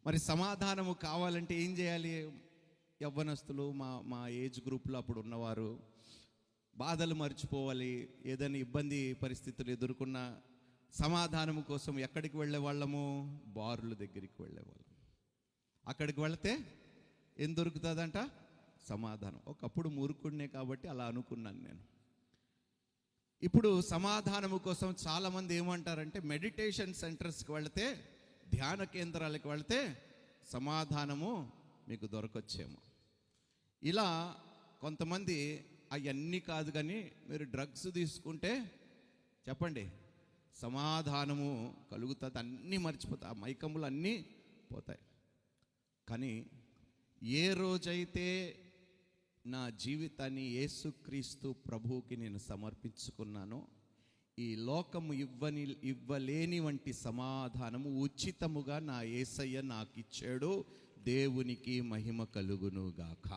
మరి సమాధానము కావాలంటే ఏం చేయాలి? యవ్వనస్తులు, మా ఏజ్ గ్రూప్లో అప్పుడు ఉన్నవారు బాధలు మర్చిపోవాలి. ఏదైనా ఇబ్బంది పరిస్థితులు ఎదుర్కొన్న సమాధానము కోసం ఎక్కడికి వెళ్ళేవాళ్ళము? బారుల దగ్గరికి వెళ్ళేవాళ్ళం. అక్కడికి వెళితే ఏం దొరుకుతుందంట? సమాధానం. ఒకప్పుడు మూర్ఖుడినే కాబట్టి అలా అనుకున్నాను నేను. ఇప్పుడు సమాధానము కోసం చాలామంది ఏమంటారంటే మెడిటేషన్ సెంటర్స్కి వెళితే, ధ్యాన కేంద్రాలకు వెళితే సమాధానము మీకు దొరకొచ్చేమో. ఇలా కొంతమంది అవన్నీ కాదు, కానీ మీరు డ్రగ్స్ తీసుకుంటే చెప్పండి సమాధానము కలుగుతుంది, అన్నీ మర్చిపోతాయి, ఆ మైకములు అన్నీ పోతాయి. కానీ ఏ రోజైతే నా జీవితాన్ని యేసుక్రీస్తు ప్రభువుకి నేను సమర్పించుకున్నానో, ఈ లోకము ఇవ్వలేని వంటి సమాధానము ఉచితముగా నా యేసయ్య నాకు ఇచ్చాడు. దేవునికి మహిమ కలుగునుగాక.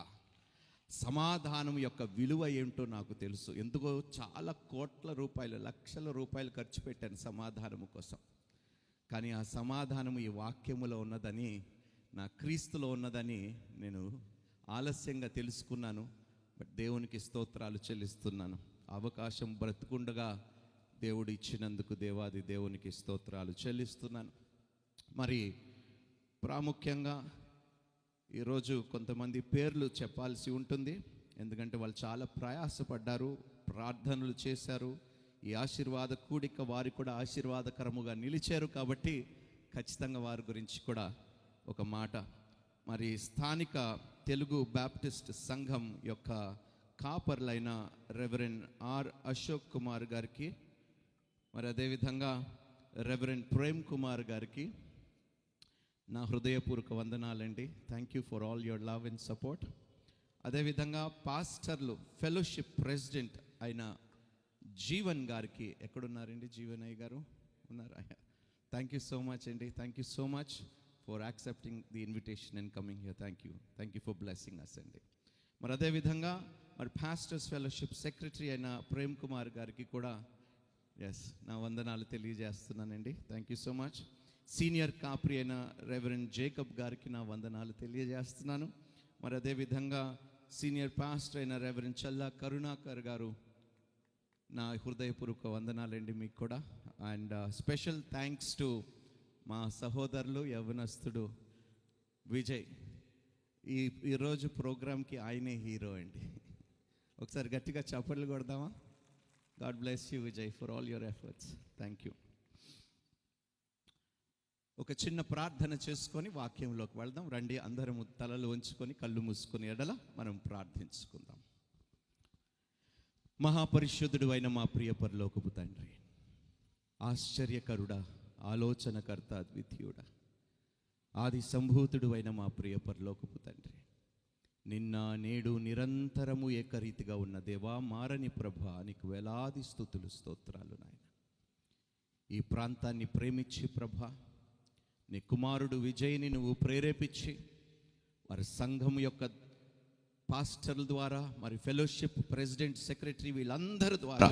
సమాధానం యొక్క విలువ ఏంటో నాకు తెలుసు. ఎందుకో చాలా కోట్ల రూపాయలు, లక్షల రూపాయలు ఖర్చు పెట్టాను సమాధానము కోసం. కానీ ఆ సమాధానము ఈ వాక్యములో ఉన్నదని, నా క్రీస్తులో ఉన్నదని నేను ఆలస్యంగా తెలుసుకున్నాను. బట్ దేవునికి స్తోత్రాలు చెల్లిస్తున్నాను. అవకాశం బ్రతుకుండగా దేవుడు ఇచ్చినందుకు దేవాది దేవునికి స్తోత్రాలు చెల్లిస్తున్నాను. మరి ప్రాముఖ్యంగా ఈరోజు కొంతమంది పేర్లు చెప్పాల్సి ఉంటుంది, ఎందుకంటే వాళ్ళు చాలా ప్రయాసపడ్డారు, ప్రార్థనలు చేశారు. ఈ ఆశీర్వాద కూడిక వారి కూడా ఆశీర్వాదకరముగా నిలిచారు. కాబట్టి ఖచ్చితంగా వారి గురించి కూడా ఒక మాట. మరి స్థానిక తెలుగు బాప్టిస్ట్ సంఘం యొక్క కాపర్లైన రెవరెండ్ ఆర్ అశోక్ కుమార్ గారికి, మరి అదేవిధంగా రెవరెండ్ ప్రేమ్ కుమార్ గారికి నా హృదయపూర్వక వందనాలండి. Thank you for all your love and support. అదేవిధంగా పాస్టర్లు, ఫెలోషిప్ ప్రెసిడెంట్ అయిన జీవన్ గారికి, ఎక్కడున్నారండి జీవన్ అయ్య గారు? ఉన్నారా? థ్యాంక్ యూ సో మచ్ అండి. Thank you so much for accepting the invitation and coming here. Thank you for blessing us అండి. మరి అదేవిధంగా మరి పాస్టర్స్ ఫెలోషిప్ సెక్రటరీ అయిన ప్రేమ్ కుమార్ గారికి కూడా నా వందనాలు తెలియజేస్తున్నానండి. Thank you so much. Senior కాప్రి అయిన రెవరెండ్ జేకబ్ గారికి నా వందనాలు తెలియజేస్తున్నాను. మరి అదేవిధంగా సీనియర్ పాస్టర్ అయిన రెవరెండ్ చల్లా కరుణాకర్ గారు, నా హృదయపూర్వక వందనాలండి మీకు కూడా. అండ్ స్పెషల్ థ్యాంక్స్ టు మా సహోదరులు యవ్వనస్తుడు విజయ్. ఈరోజు ప్రోగ్రామ్కి ఆయనే హీరో అండి. ఒకసారి గట్టిగా చప్పట్లు కొడదామా? God bless you Vijay for all your efforts. Thank you. ఒక చిన్న ప్రార్థన చేసుకొని వాక్యంలోకి వెళ్దాం రండి. అందరము తలలు వంచుకొని కళ్ళు మూసుకొని ఎడల మనం ప్రార్థించుకుందాం. మహాపరిశుద్ధుడు అయిన మా ప్రియ పరలోకపు తండ్రి, ఆశ్చర్యకరుడా, ఆలోచనకర్త, అద్వితీయుడా, ఆది సంభూతుడు అయిన మా ప్రియ పరలోకపు తండ్రి, నిన్న నేడు నిరంతరము ఏకరీతిగా ఉన్న దేవా, మారని ప్రభా, నీకు వేలాది స్తుతులు స్తోత్రాలు నాయన. ఈ ప్రాంతాన్ని ప్రేమించి ప్రభా, నీ కుమారుడు విజయ్ని నువ్వు ప్రేరేపించి మరి సంఘం యొక్క పాస్టర్ల ద్వారా, మరి ఫెలోషిప్ ప్రెసిడెంట్, సెక్రటరీ, వీళ్ళందరి ద్వారా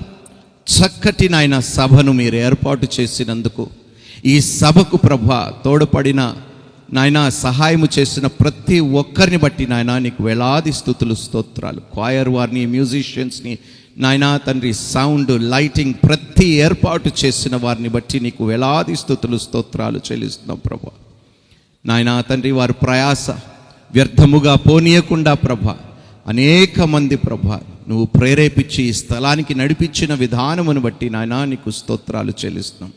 చక్కటి నాయన సభను మీరు ఏర్పాటు చేసినందుకు, ఈ సభకు ప్రభా తోడ్పడిన నాయన, సహాయము చేసిన ప్రతి ఒక్కరిని బట్టి నాయన నీకు వేలాది స్తుతులు స్తోత్రాలు. క్వైర్ వారిని, మ్యూజిషియన్స్ని నాయనా తండ్రి, సౌండ్, లైటింగ్, ప్రతి ఏర్పాటు చేసిన వారిని బట్టి నీకు వేలాది స్తుతులు స్తోత్రాలు చెల్లిస్తున్నాం ప్రభా. నాయనా తండ్రి, వారి ప్రయాస వ్యర్థముగా పోనీయకుండా ప్రభా, అనేక మంది ప్రభా నువ్వు ప్రేరేపించి ఈ స్థలానికి నడిపించిన విధానమును బట్టి నాయనా నీకు స్తోత్రాలు చెల్లిస్తున్నాం.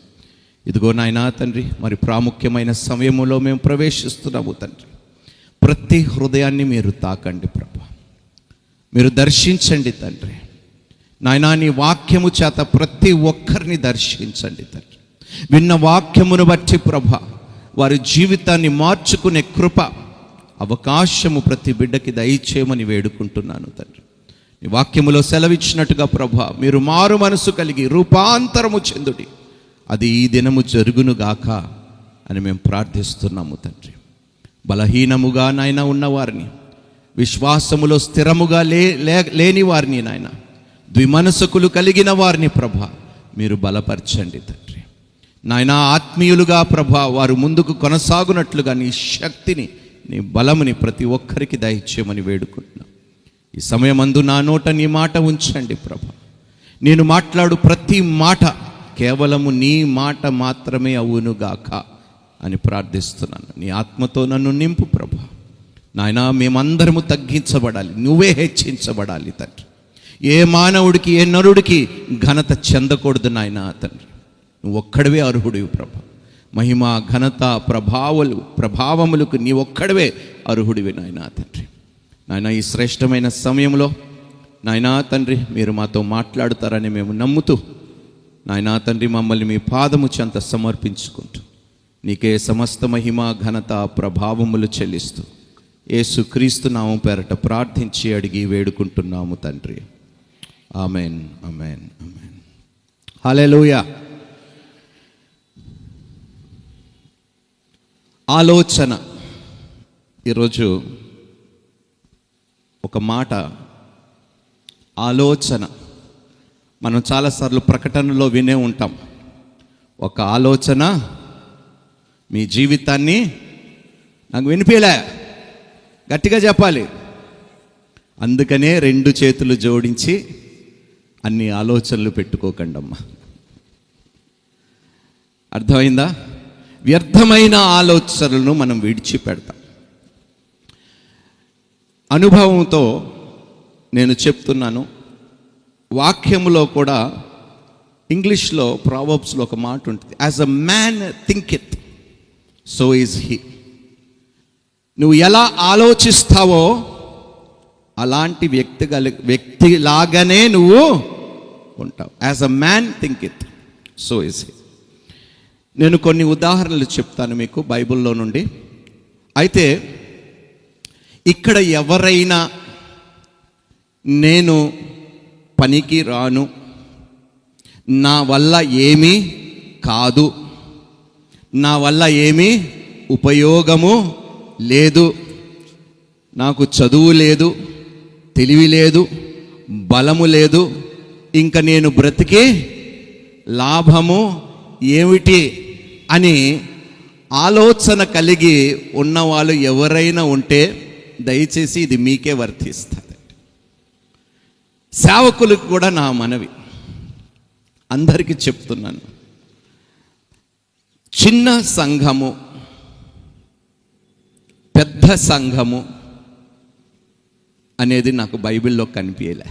ఇదిగో నాయనా తండ్రి, మరి ప్రాముఖ్యమైన సమయంలో మేము ప్రవేశిస్తున్నాము తండ్రి. ప్రతి హృదయాన్ని మీరు తాకండి ప్రభా, మీరు దర్శించండి తండ్రి. నాయనా నీ వాక్యము చేత ప్రతి ఒక్కరిని దర్శించండి తండ్రి. విన్న వాక్యమును బట్టి ప్రభా వారి జీవితాన్ని మార్చుకునే కృప, అవకాశము ప్రతి బిడ్డకి దయచేయమని వేడుకుంటున్నాను తండ్రి. నీ వాక్యములో సెలవిచ్చినట్టుగా ప్రభా, మీరు మారు మనసు కలిగి రూపాంతరము చెందుడి, అది ఈ దినము జరుగునుగాక అని మేము ప్రార్థిస్తున్నాము తండ్రి. బలహీనముగా నాయన ఉన్నవారిని, విశ్వాసములో స్థిరముగా లేని వారిని నాయన, ద్విమనసుకులు కలిగిన వారిని ప్రభా మీరు బలపరచండి తండ్రి. నాయనా, ఆత్మీయులుగా ప్రభా వారు ముందుకు కొనసాగునట్లుగా నీ శక్తిని, నీ బలముని ప్రతి ఒక్కరికి దయచేయమని వేడుకుంటున్నాం. ఈ సమయమందు నా నోట నీ మాట ఉంచండి ప్రభా. నేను మాట్లాడు ప్రతి మాట కేవలము నీ మాట మాత్రమే అవునుగాక అని ప్రార్థిస్తున్నాను. నీ ఆత్మతో నన్ను నింపు ప్రభా. నాయనా, మేమందరము తగ్గించబడాలి, నువ్వే హెచ్చించబడాలి తండ్రి. ఏ మానవుడికి, ఏ నరుడికి ఘనత చెందకూడదు నాయనా తండ్రి. నువ్వు ఒక్కడవే అర్హుడివి ప్రభా. మహిమ, ఘనత, ప్రభావములకు నీ ఒక్కడవే అర్హుడివి నాయనా తండ్రి. నాయనా, ఈ శ్రేష్టమైన సమయంలో నాయనా తండ్రి మీరు మాతో మాట్లాడుతారని మేము నమ్ముతూ నాయనా తండ్రి మమ్మల్ని మీ పాదము చెంత సమర్పించుకుంటూ నీకే సమస్త మహిమ, ఘనత, ప్రభావములు చెల్లిస్తూ యేసుక్రీస్తు నామం పేరట ప్రార్థించి అడిగి వేడుకుంటున్నాము తండ్రి. Amen, amen, amen. హల్లెలూయా. ఆలోచన. ఈరోజు ఒక మాట, ఆలోచన. మనం చాలాసార్లు ప్రకటనలో వినే ఉంటాం, ఒక ఆలోచన మీ జీవితాన్ని, నాకు వినిపించలే, గట్టిగా చెప్పాలి. అందుకనే 2 చేతులు జోడించి అన్ని ఆలోచనలు పెట్టుకోకండమ్మా. అర్థమైందా? వ్యర్థమైన ఆలోచనలను మనం విడిచిపెడతాం. అనుభవంతో నేను చెప్తున్నాను. వాక్యములో కూడా ఇంగ్లీష్లో ప్రావర్బ్స్లో ఒక మాట ఉంటుంది, as a man thinketh so is he. నువ్వు ఎలా ఆలోచిస్తావో అలాంటి వ్యక్తిలాగానే నువ్వు ఉంటావు. As a man thinketh so is he. నేను కొన్ని ఉదాహరణలు చెప్తాను మీకు బైబిల్లో నుండి. అయితే ఇక్కడ ఎవరైనా నేను పనికి రాను, నా వల్ల ఏమీ కాదు, నా వల్ల ఏమీ ఉపయోగము లేదు, నాకు చదువు లేదు, తెలివి లేదు, బలము లేదు, ఇంకా నేను బ్రతికే లాభము ఏమిటి అని ఆలోచన కలిగి ఉన్నవాళ్ళు ఎవరైనా ఉంటే దయచేసి ఇది మీకే వర్తిస్తుంది. సేవకులకు కూడా నా మనవి, అందరికీ చెప్తున్నాను, చిన్న సంఘము, పెద్ద సంఘము అనేది నాకు బైబిల్లో కనిపించలే.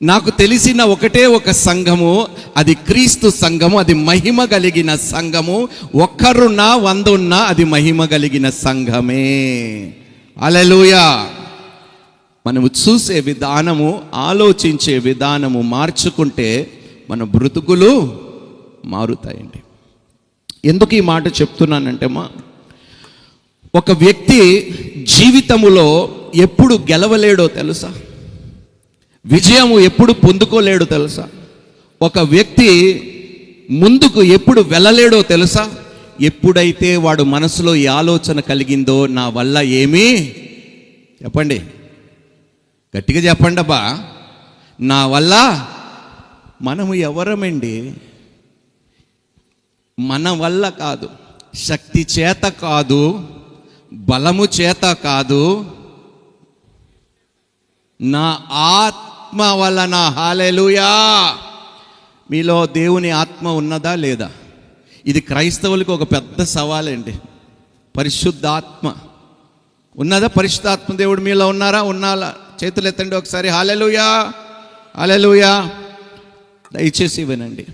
నాకు తెలిసిన ఒకటే ఒక సంఘము, అది క్రీస్తు సంఘము. అది మహిమ కలిగిన సంఘము. ఒక్కరున్నా 100 ఉన్నా అది మహిమ కలిగిన సంఘమే. హల్లెలూయా. మనము చూసే విధానము, ఆలోచించే విధానము మార్చుకుంటే మన బ్రతుకులు మారుతాయండి. ఎందుకు ఈ మాట చెప్తున్నానంటే ఒక వ్యక్తి జీవితములో ఎప్పుడు గెలవలేడో తెలుసా? విజయము ఎప్పుడు పొందుకోలేడో తెలుసా? ఒక వ్యక్తి ముందుకు ఎప్పుడు వెళ్ళలేడో తెలుసా? ఎప్పుడైతే వాడు మనసులో ఈ ఆలోచన కలిగిందో, నా వల్ల ఏమీ, చెప్పండి, గట్టిగా చెప్పండి అబ్బా, నా వల్ల, మనము ఎవరమండి? మన వల్ల కాదు, శక్తి చేత కాదు, బలము చేత కాదు, నా ఆత్మ వలన. హల్లెలూయా. మీలో దేవుని ఆత్మ ఉన్నదా లేదా? ఇది క్రైస్తవులకు ఒక పెద్ద సవాలండి. పరిశుద్ధాత్మ ఉన్నదా? పరిశుద్ధాత్మ దేవుడు మీలో ఉన్నారా? ఉన్నారా? చేతులు ఎత్తండి ఒకసారి. హల్లెలూయా, హల్లెలూయా. దయచేసి వినండి.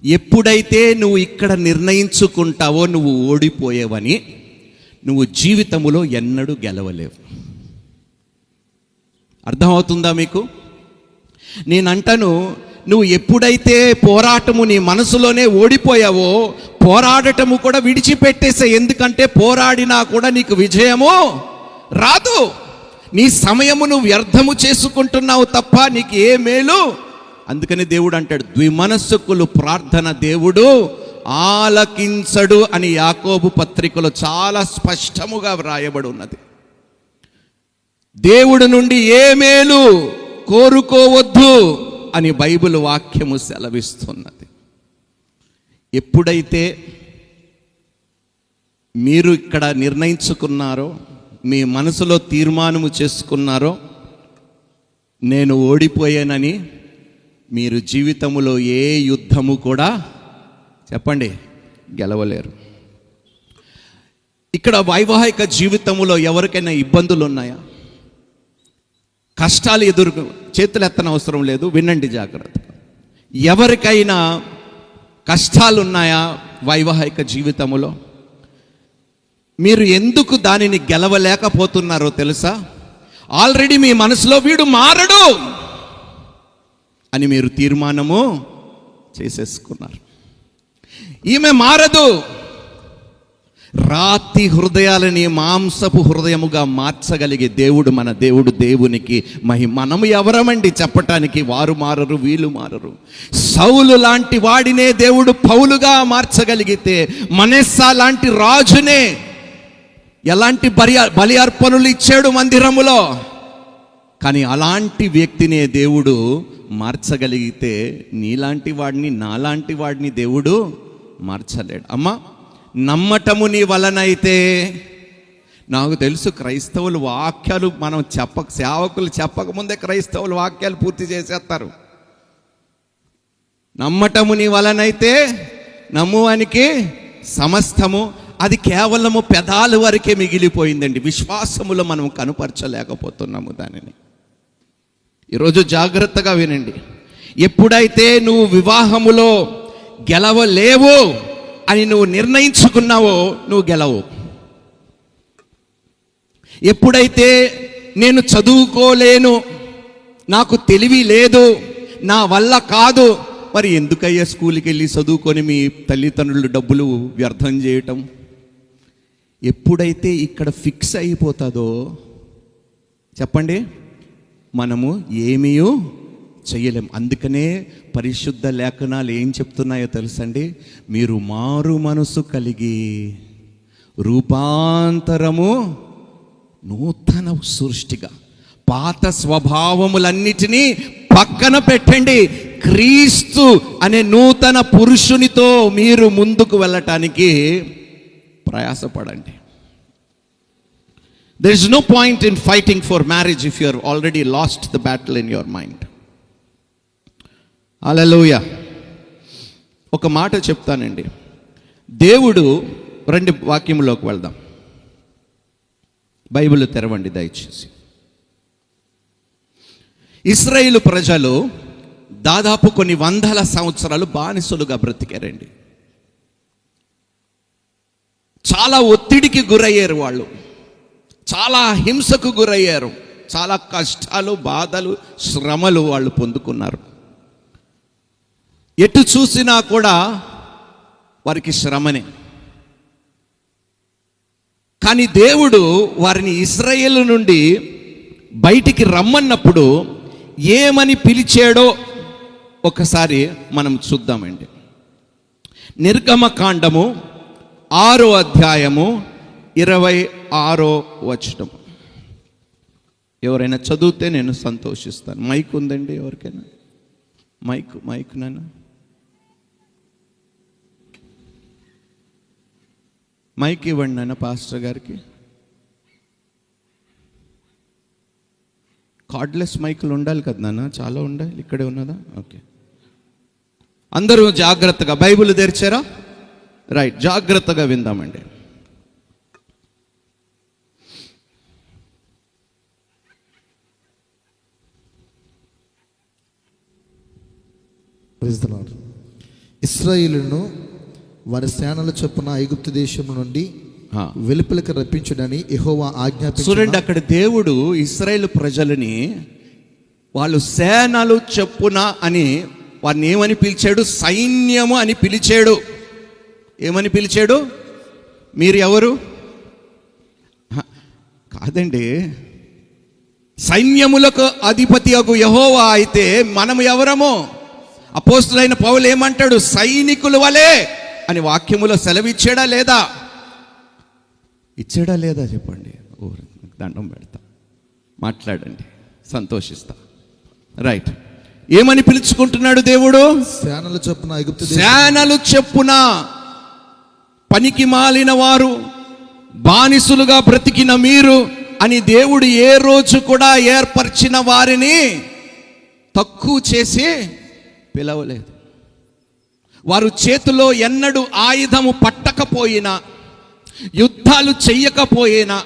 ఎప్పుడైతే నువ్వు ఇక్కడ నిర్ణయించుకుంటావో నువ్వు ఓడిపోయేవని, నువ్వు జీవితములో ఎన్నడూ గెలవలేవు. అర్థమవుతుందా మీకు? నేనంటాను, నువ్వు ఎప్పుడైతే పోరాటము నీ మనసులోనే ఓడిపోయావో, పోరాడటము కూడా విడిచిపెట్టేసే. ఎందుకంటే పోరాడినా కూడా నీకు విజయము రాదు. నీ సమయము నువ్వు వ్యర్థము చేసుకుంటున్నావు తప్ప నీకు ఏ మేలు. అందుకని దేవుడు అంటాడు, ద్విమనస్కులు ప్రార్థన దేవుడు ఆలకించడు అని యాకోబు పత్రికలో చాలా స్పష్టముగా వ్రాయబడి ఉన్నది. దేవుడి నుండి ఏ మేలు కోరుకోవద్దు అని బైబిల్ వాక్యము సెలవిస్తున్నది. ఎప్పుడైతే మీరు ఇక్కడ నిర్ణయించుకున్నారో, మీ మనసులో తీర్మానము చేసుకున్నారో నేను ఓడిపోయానని, మీరు జీవితంలో ఏ యుద్ధము కూడా చెప్పండి గెలవలేరు. ఇక్కడ వైవాహిక జీవితంలో ఎవరికైనా ఇబ్బందులు ఉన్నాయా? కష్టాలు చేతులు ఎత్తన అవసరం లేదు, వినండి జాగ్రత్తగా. ఎవరికైనా కష్టాలు ఉన్నాయా వైవాహిక జీవితంలో? మీరు ఎందుకు దానిని గెలవలేకపోతున్నారో తెలుసా? ఆల్రెడీ మీ మనసులో వీడు మారడు అని మీరు తీర్మానము చేసేసుకున్నారు. ఈమె మారదు. రాతి హృదయాలని మాంసపు హృదయముగా మార్చగలిగే దేవుడు మన దేవుడు. దేవునికి మనము ఎవరమండి చెప్పటానికి? వారు మారరు, వీళ్ళు మారరు. సౌలు లాంటి వాడినే దేవుడు పౌలుగా మార్చగలిగితే, మనెస్సా లాంటి రాజునే ఎలాంటి బలి అర్పణలు ఇచ్చాడు మందిరములో, కానీ అలాంటి వ్యక్తినే దేవుడు మార్చగలిగితే నీలాంటి వాడిని, నాలాంటి వాడిని దేవుడు మార్చలేడు. అమ్మా, నమ్మటము నీ వలనైతే, నాకు తెలుసు క్రైస్తవులు వాక్యాలు మనం సేవకులు చెప్పకముందే క్రైస్తవులు వాక్యాలు పూర్తి చేసేస్తారు. నమ్మటము నీ వలనైతే నమ్మువానికి సమస్తము. అది కేవలము పెదాల వరకే మిగిలిపోయిందండి. విశ్వాసములో మనం కనుపరచలేకపోతున్నాము దానిని. ఈరోజు జాగ్రత్తగా వినండి. ఎప్పుడైతే నువ్వు వివాహములో గెలవలేవు అని నువ్వు నిర్ణయించుకున్నావో నువ్వు గెలవు. ఎప్పుడైతే నేను చదువుకోలేను, నాకు తెలివి లేదు, నా వల్ల కాదు, మరి ఎందుకయ్యా స్కూల్కి వెళ్ళి చదువుకొని మీ తల్లిదండ్రులు డబ్బులు వ్యర్థం చేయటం? ఎప్పుడైతే ఇక్కడ ఫిక్స్ అయిపోతుందో చెప్పండి, మనము ఏమీ చేయలేం. అందుకనే పరిశుద్ధ లేఖనాలు ఏం చెప్తున్నాయో తెలుసండి? మీరు మారు మనసు కలిగి రూపాంతరము, నూతన సృష్టిగా, పాత స్వభావములన్నిటినీ పక్కన పెట్టండి. క్రీస్తు అనే నూతన పురుషునితో మీరు ముందుకు వెళ్ళటానికి ప్రయాసపడండి. There is no point in fighting for marriage if you have already lost the battle in your mind. హల్లెలూయా. ఒక మాట చెప్తానండి. దేవుడు, రండి వాక్యంలోకి వెళ్దాం. బైబిల్ తెరవండి దయచేసి. ఇశ్రాయేలు ప్రజలు దాదాపు కొన్ని వందల సంవత్సరాలు బానిసలుగా బ్రతికారండి. చాలా ఒత్తిడికి గురయ్యారు వాళ్ళు, చాలా హింసకు గురయ్యారు, చాలా కష్టాలు, బాధలు, శ్రమలు వాళ్ళు పొందుకున్నారు. ఎటు చూసినా కూడా వారికి శ్రమనే. కానీ దేవుడు వారిని ఇశ్రాయేలు నుండి బయటికి రమ్మన్నప్పుడు ఏమని పిలిచాడో ఒకసారి మనం చూద్దామండి. నిర్గమకాండము 6వ అధ్యాయము 26వ వచనం. ఎవరైనా చదివితే నేను సంతోషిస్తాను. మైక్ ఉందండి ఎవరికైనా? మైక్ నాన్న, మైక్ ఇవ్వండి నాన్న పాస్టర్ గారికి. కార్డ్లెస్ మైకులు ఉండాలి కదా నాన్న, చాలా ఉండాలి. ఇక్కడే ఉన్నదా? ఓకే. అందరూ జాగ్రత్తగా బైబిల్ తెరిచారా? రైట్, జాగ్రత్తగా విందామండి. ఇశ్రాయేలును వారి సేనల చొప్పున ఐగుప్తు దేశం నుండి వెలుపలికి రప్పించుడని యెహోవా ఆజ్ఞాపించాడు. చూడండి, అక్కడ దేవుడు ఇశ్రాయేలు ప్రజలని వాళ్ళు సేనలు చొప్పున అని వారిని ఏమని పిలిచాడు? సైన్యము అని పిలిచాడు. ఏమని పిలిచాడు? మీరు ఎవరు? కాదండి, సైన్యములకు అధిపతి అగు యెహోవా అయితే మనము ఎవరము? అపోస్తులైన పౌలు ఏమంటాడు? సైనికుల వలె అని వాక్యములో సెలవిచ్చాడా లేదా? ఇచ్చాడా లేదా చెప్పండి. దండం పెడతా, మాట్లాడండి, సంతోషిస్తా. రైట్, ఏమని పిలుచుకుంటున్నాడు దేవుడు? సేనలు చొప్పున ఐగుప్తు సేనలు చెప్పున పనికి మాలిన వారు, బానిసులుగా బ్రతికిన మీరు అని దేవుడు ఏ రోజు కూడా ఏర్పరిచిన వారిని తక్కువ చేసి పిలవలేదు. వారు చేతిలో ఎన్నడూ ఆయుధము పట్టకపోయినా, యుద్ధాలు చెయ్యకపోయినా,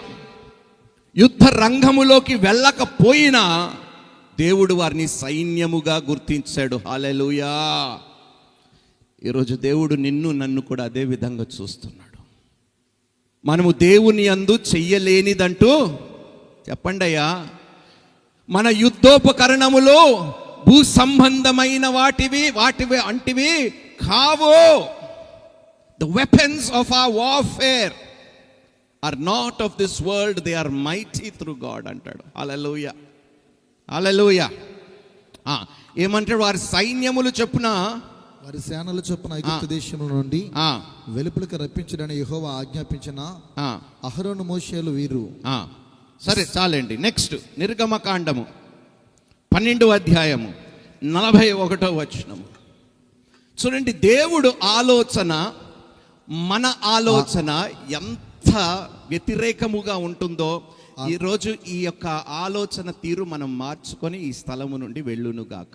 యుద్ధ రంగములోకి వెళ్ళకపోయినా దేవుడు వారిని సైన్యముగా గుర్తించాడు. హల్లెలూయా. ఈరోజు దేవుడు నిన్ను నన్ను కూడా అదే విధంగా చూస్తున్నాడు. మనము దేవుని యందు చెయ్యలేనిదంటూ చెప్పండి అయ్యా. మన యుద్ధోపకరణములు భూ సంబంధమైన వాటివి అంటివి కావు. The weapons of our warfare are not of this world, they are mighty through God అంటాడు. హల్లెలూయా, హల్లెలూయా. ఏమంటాడు? వారి సైన్యములు చొప్పున, వారి సేనలు చొప్పున ఐగుప్తు దేశము నుండి వెలుపలికి రప్పించడానికి యెహోవా ఆజ్ఞాపించిన అహరోను మోషేలు వీరు. సరే చాలండి. నెక్స్ట్ నిర్గమకాండము 12వ అధ్యాయము 41వ వచనము చూడండి. దేవుడు ఆలోచన మన ఆలోచన ఎంత వ్యతిరేకముగా ఉంటుందో ఈరోజు ఈ యొక్క ఆలోచన తీరు మనం మార్చుకొని ఈ స్థలము నుండి వెళ్ళునుగాక.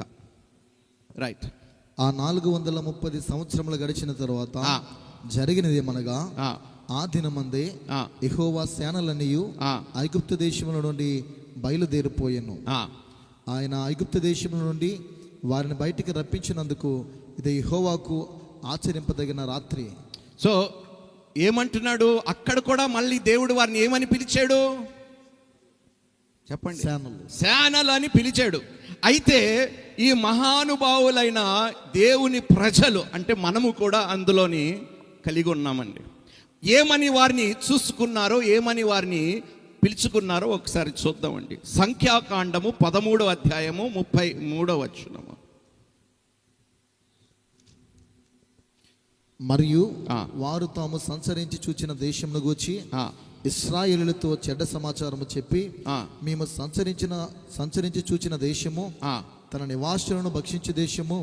రైట్. ఆ 430 సంవత్సరములు గడిచిన తరువాత జరిగినది ఏమనగా, ఆ దినమందే యెహోవా సేనలన్నీయు ఐగుప్తు దేశముల నుండి బయలుదేరిపోయెను. ఆయన ఐగుప్తు దేశముల నుండి వారిని బయటికి రప్పించినందుకు ఇది యెహోవాకు ఆచరింపదగిన రాత్రి. సో ఏమంటున్నాడు? అక్కడ కూడా మళ్ళీ దేవుడు వారిని ఏమని పిలిచాడు చెప్పండి? సేనలు అని పిలిచాడు. అయితే ఈ మహానుభావులైన దేవుని ప్రజలు అంటే మనము కూడా అందులోని కలిగి ఉన్నామండి. ఏమని వారిని చూసుకున్నారో, ఏమని వారిని పిలుచుకున్నారో ఒకసారి చూద్దామండి. సంఖ్యాకాండము 13వ అధ్యాయము 33వ వచనము. మరియు వారు తాము సంచరించి చూచిన దేశమును గూర్చి ఇశ్రాయేలులతో చెడ్డ సమాచారము చెప్పి, మేము సంచరించి చూచిన దేశము తన నివాసులను భక్షించే దేశము,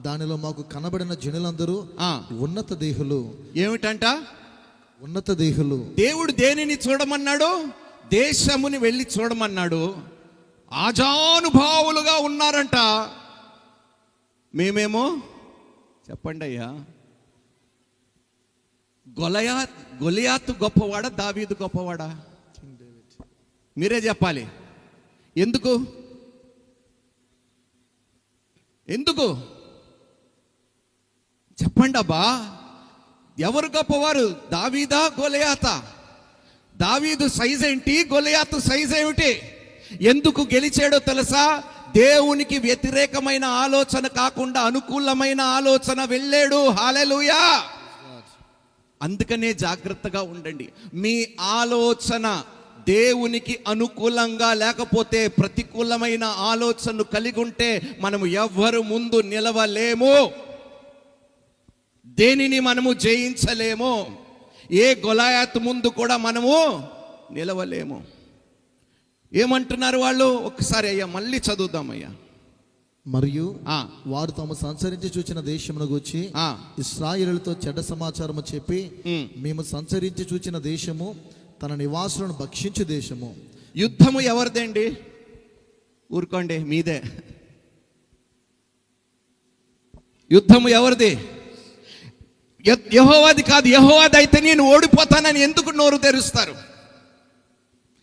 దానిలో మాకు కనబడిన జనులందరూ ఉన్నత దేహులు. ఏమిటంట? ఉన్నత దేహులు. దేవుడు దేనిని చూడమన్నాడు? దేశముని వెళ్ళి చూడమన్నాడు. ఆజానుభావులుగా ఉన్నారంట. మేమేమో చెప్పండి అయ్యా, గొలియాతు గొప్పవాడా, దావీదు గొప్పవాడా? మీరే చెప్పాలి. ఎందుకు చెప్పండి అబ్బా. ఎవరు గొప్పవారు? దావీదా, గొలియాతా? దావీదు సైజ్ ఏంటి? గొలియాతు సైజ్ ఏమిటి? ఎందుకు గెలిచాడో తెలుసా? దేవునికి వ్యతిరేకమైన ఆలోచన కాకుండా అనుకూలమైన ఆలోచన వెళ్ళాడు. హల్లెలూయా. అందుకనే జాగ్రత్తగా ఉండండి. మీ ఆలోచన దేవునికి అనుకూలంగా లేకపోతే, ప్రతికూలమైన ఆలోచనను కలిగి ఉంటే మనము ఎవ్వరు ముందు నిలవలేము. దేనిని మనము జయించలేము. ఏ గొలియాతు ముందు కూడా మనము నిలవలేము. ఏమంటున్నారు వాళ్ళు? ఒక్కసారి అయ్యా మళ్ళీ చదువుదామయ్యా. మరియు వారు తాము సంచరించి చూచిన దేశమును గూర్చి ఇశ్రాయేలులతో చెడ్డ సమాచారము చెప్పి, మేము సంచరించి చూచిన దేశము తన నివాసులను భక్షించే దేశము. యుద్ధము ఎవరిదండి? ఊరుకోండి, మీదే. యుద్ధము ఎవరిది? యెహోవాది కాదు. యెహోవాది అయితే నేను ఓడిపోతానని ఎందుకు నోరు తెరుస్తారు?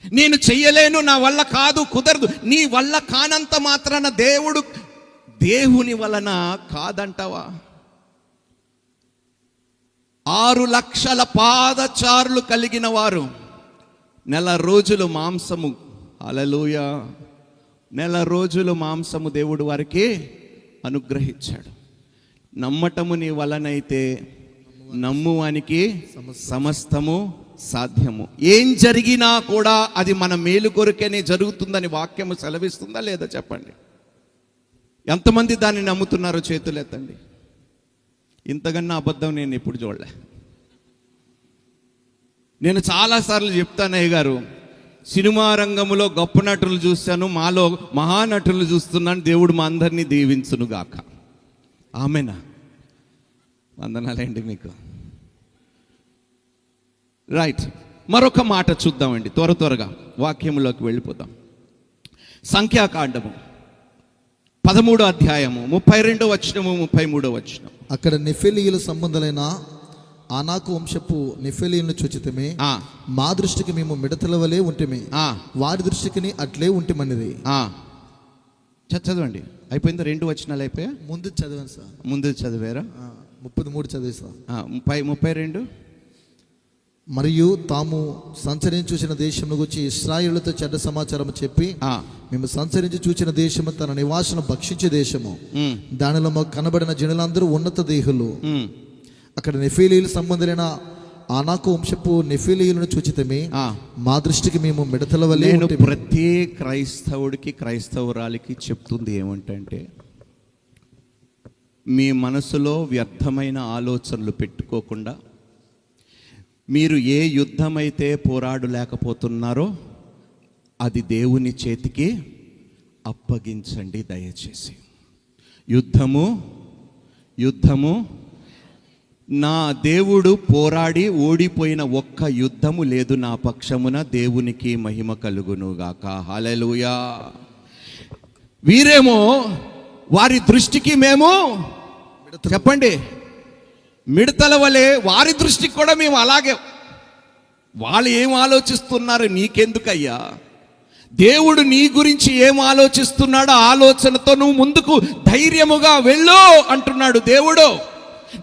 నేను చెయ్యలేను, నా వల్ల కాదు, కుదరదు. నీ వల్ల కానంత మాత్రాన దేవుని వలన కాదంటావా? 6 లక్షల పాదచారులు కలిగిన వారు, నెల రోజులు మాంసము. హల్లెలూయా. నెల రోజులు మాంసము దేవుడు వారికి అనుగ్రహించాడు. నమ్మటము నీ వలనైతే నమ్మువానికి సమస్తము సాధ్యము. ఏం జరిగినా కూడా అది మన మేలు కొరకేనే జరుగుతుందని వాక్యము సెలవిస్తుందా లేదా చెప్పండి? ఎంతమంది దాన్ని నమ్ముతున్నారో చేతులు ఎత్తండి. ఇంతకన్నా అబద్ధం నేను ఎప్పుడు చూడలే. నేను చాలాసార్లు చెప్తాను అయ్య గారు, సినిమా రంగంలో గొప్ప నటులు చూశాను, మాలో మహానటులు చూస్తున్నాను. దేవుడు మా అందరినీ దీవించును గాక. ఆమెనా? వందనాలండి మీకు. రైట్, మరొక మాట చూద్దామండి, త్వరగా వాక్యంలోకి వెళ్ళిపోదాం. సంఖ్యాకాండము 13వ అధ్యాయము 32వ వచనము 33వ వచనం. అక్కడ నెఫెలీయుల సంబంధులైన ఆనాకు వంశపు నెఫెలీయులను చూచితమే మా దృష్టికి మేము మిడతల వలె ఉంటిమి, వారి దృష్టికి అట్లే ఉంటిమన్నది. చదవండి. అయిపోయిందా? 2 వచనాలు అయిపోయా? ముందు చదివాను సార్. ముందు చదివారా? 33 చదివా సార్. 32. మరియు తాము సంచరించి చూసిన దేశంలో వచ్చి ఇశ్రాయేలుతో చెడ్డ సమాచారం చెప్పి మేము సంచరించి చూచిన దేశము తన నివాసను భక్షించే దేశము, దానిలో మాకు కనబడిన జనులందరూ ఉన్నత దేహులు. అక్కడ నెఫెలీయుల సంబంధులైన ఆనాకు వంశపు నెఫెలీయులను చూచితమే మా దృష్టికి మేము మిడతల వలె. నేను ప్రతి క్రైస్తవుడికి క్రైస్తవురాలికి చెప్తుంది ఏమంటే, మీ మనసులో వ్యర్థమైన ఆలోచనలు పెట్టుకోకుండా మీరు ఏ యుద్ధమైతే పోరాడలేకపోతున్నారో అది దేవుని చేతికి అప్పగించండి దయచేసి. యుద్ధము నా దేవుడు పోరాడి ఓడిపోయిన ఒక్క యుద్ధము లేదు నా పక్షమున. దేవునికి మహిమ కలుగునుగాక. హల్లెలూయా. వీరేమో వారి దృష్టికి మేము చెప్పండి మిడతల వలె, వారి దృష్టికి కూడా మేము అలాగే. వాళ్ళు ఏం ఆలోచిస్తున్నారు నీకెందుకయ్యా? దేవుడు నీ గురించి ఏం ఆలోచిస్తున్నాడో ఆలోచనతో నువ్వు ముందుకు ధైర్యముగా వెళ్ళు అంటున్నాడు దేవుడు.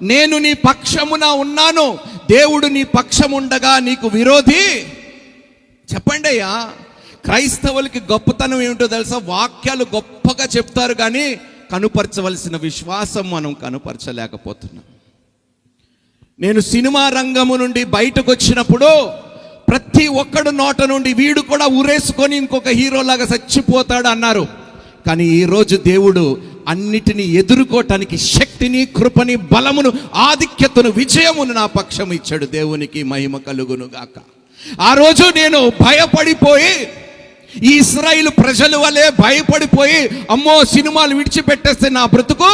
నేను నీ పక్షమున ఉన్నాను. దేవుడు నీ పక్షముండగా నీకు విరోధి చెప్పండి అయ్యా. క్రైస్తవులకి గొప్పతనం ఏమిటో తెలుసా? వాక్యాలు గొప్పగా చెప్తారు కానీ కనుపరచవలసిన విశ్వాసం మనం కనుపరచలేకపోతున్నాం. నేను సినిమా రంగము నుండి బయటకు వచ్చినప్పుడు ప్రతి ఒక్కడు నోట నుండి వీడు కూడా ఊరేసుకొని ఇంకొక హీరోలాగా చచ్చిపోతాడు అన్నారు. కానీ ఈరోజు దేవుడు అన్నిటినీ ఎదుర్కోవటానికి శక్తిని, కృపని, బలమును, ఆధిక్యతను, విజయమును నా పక్షం ఇచ్చాడు. దేవునికి మహిమ కలుగును గాక. ఆ రోజు నేను భయపడిపోయి ఈ ఇశ్రాయేలు ప్రజల వలె భయపడిపోయి అమ్మో సినిమాలు విడిచిపెట్టేస్తే నా బ్రతుకు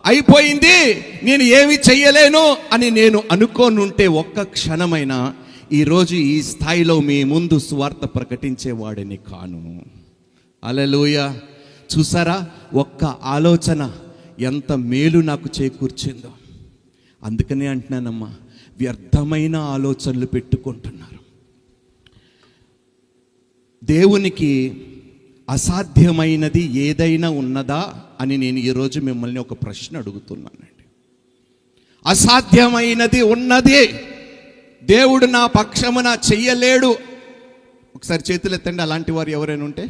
అయిపోయింది, నేను ఏమి చెయ్యలేను అని నేను అనుకోనుంటే ఒక్క క్షణమైనా ఈరోజు ఈ స్థాయిలో మీ ముందు సువార్త ప్రకటించేవాడిని కాను. హల్లెలూయా. చూసారా, ఒక్క ఆలోచన ఎంత మేలు నాకు చేకూర్చిందో. అందుకనే అంటున్నానమ్మా, వ్యర్థమైన ఆలోచనలు పెట్టుకుంటున్నారు. దేవునికి అసాధ్యమైనది ఏదైనా ఉన్నదా అని నేను ఈరోజు మిమ్మల్ని ఒక ప్రశ్న అడుగుతున్నానండి. అసాధ్యమైనది ఉన్నది, దేవుడు నా పక్షమున చెయ్యలేడు. ఒకసారి చేతులు ఎత్తండి అలాంటి వారు ఎవరైనా ఉంటే.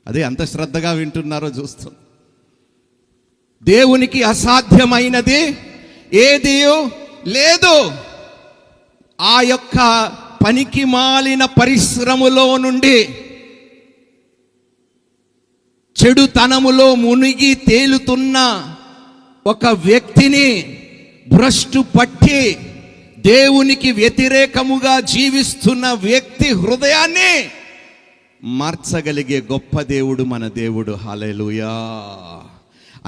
అదే అంత శ్రద్ధగా వింటున్నారో చూస్తాం. దేవునికి అసాధ్యమైనది ఏది లేదు. ఆ యొక్క పనికి మాలిన పరిశ్రమలో నుండి, చెడుతనములో మునిగి తేలుతున్న ఒక వ్యక్తిని భ్రష్టు పట్టి దేవునికి వ్యతిరేకముగా జీవిస్తున్న వ్యక్తి హృదయాన్ని మార్చగలిగే గొప్ప దేవుడు మన దేవుడు. హల్లెలూయా.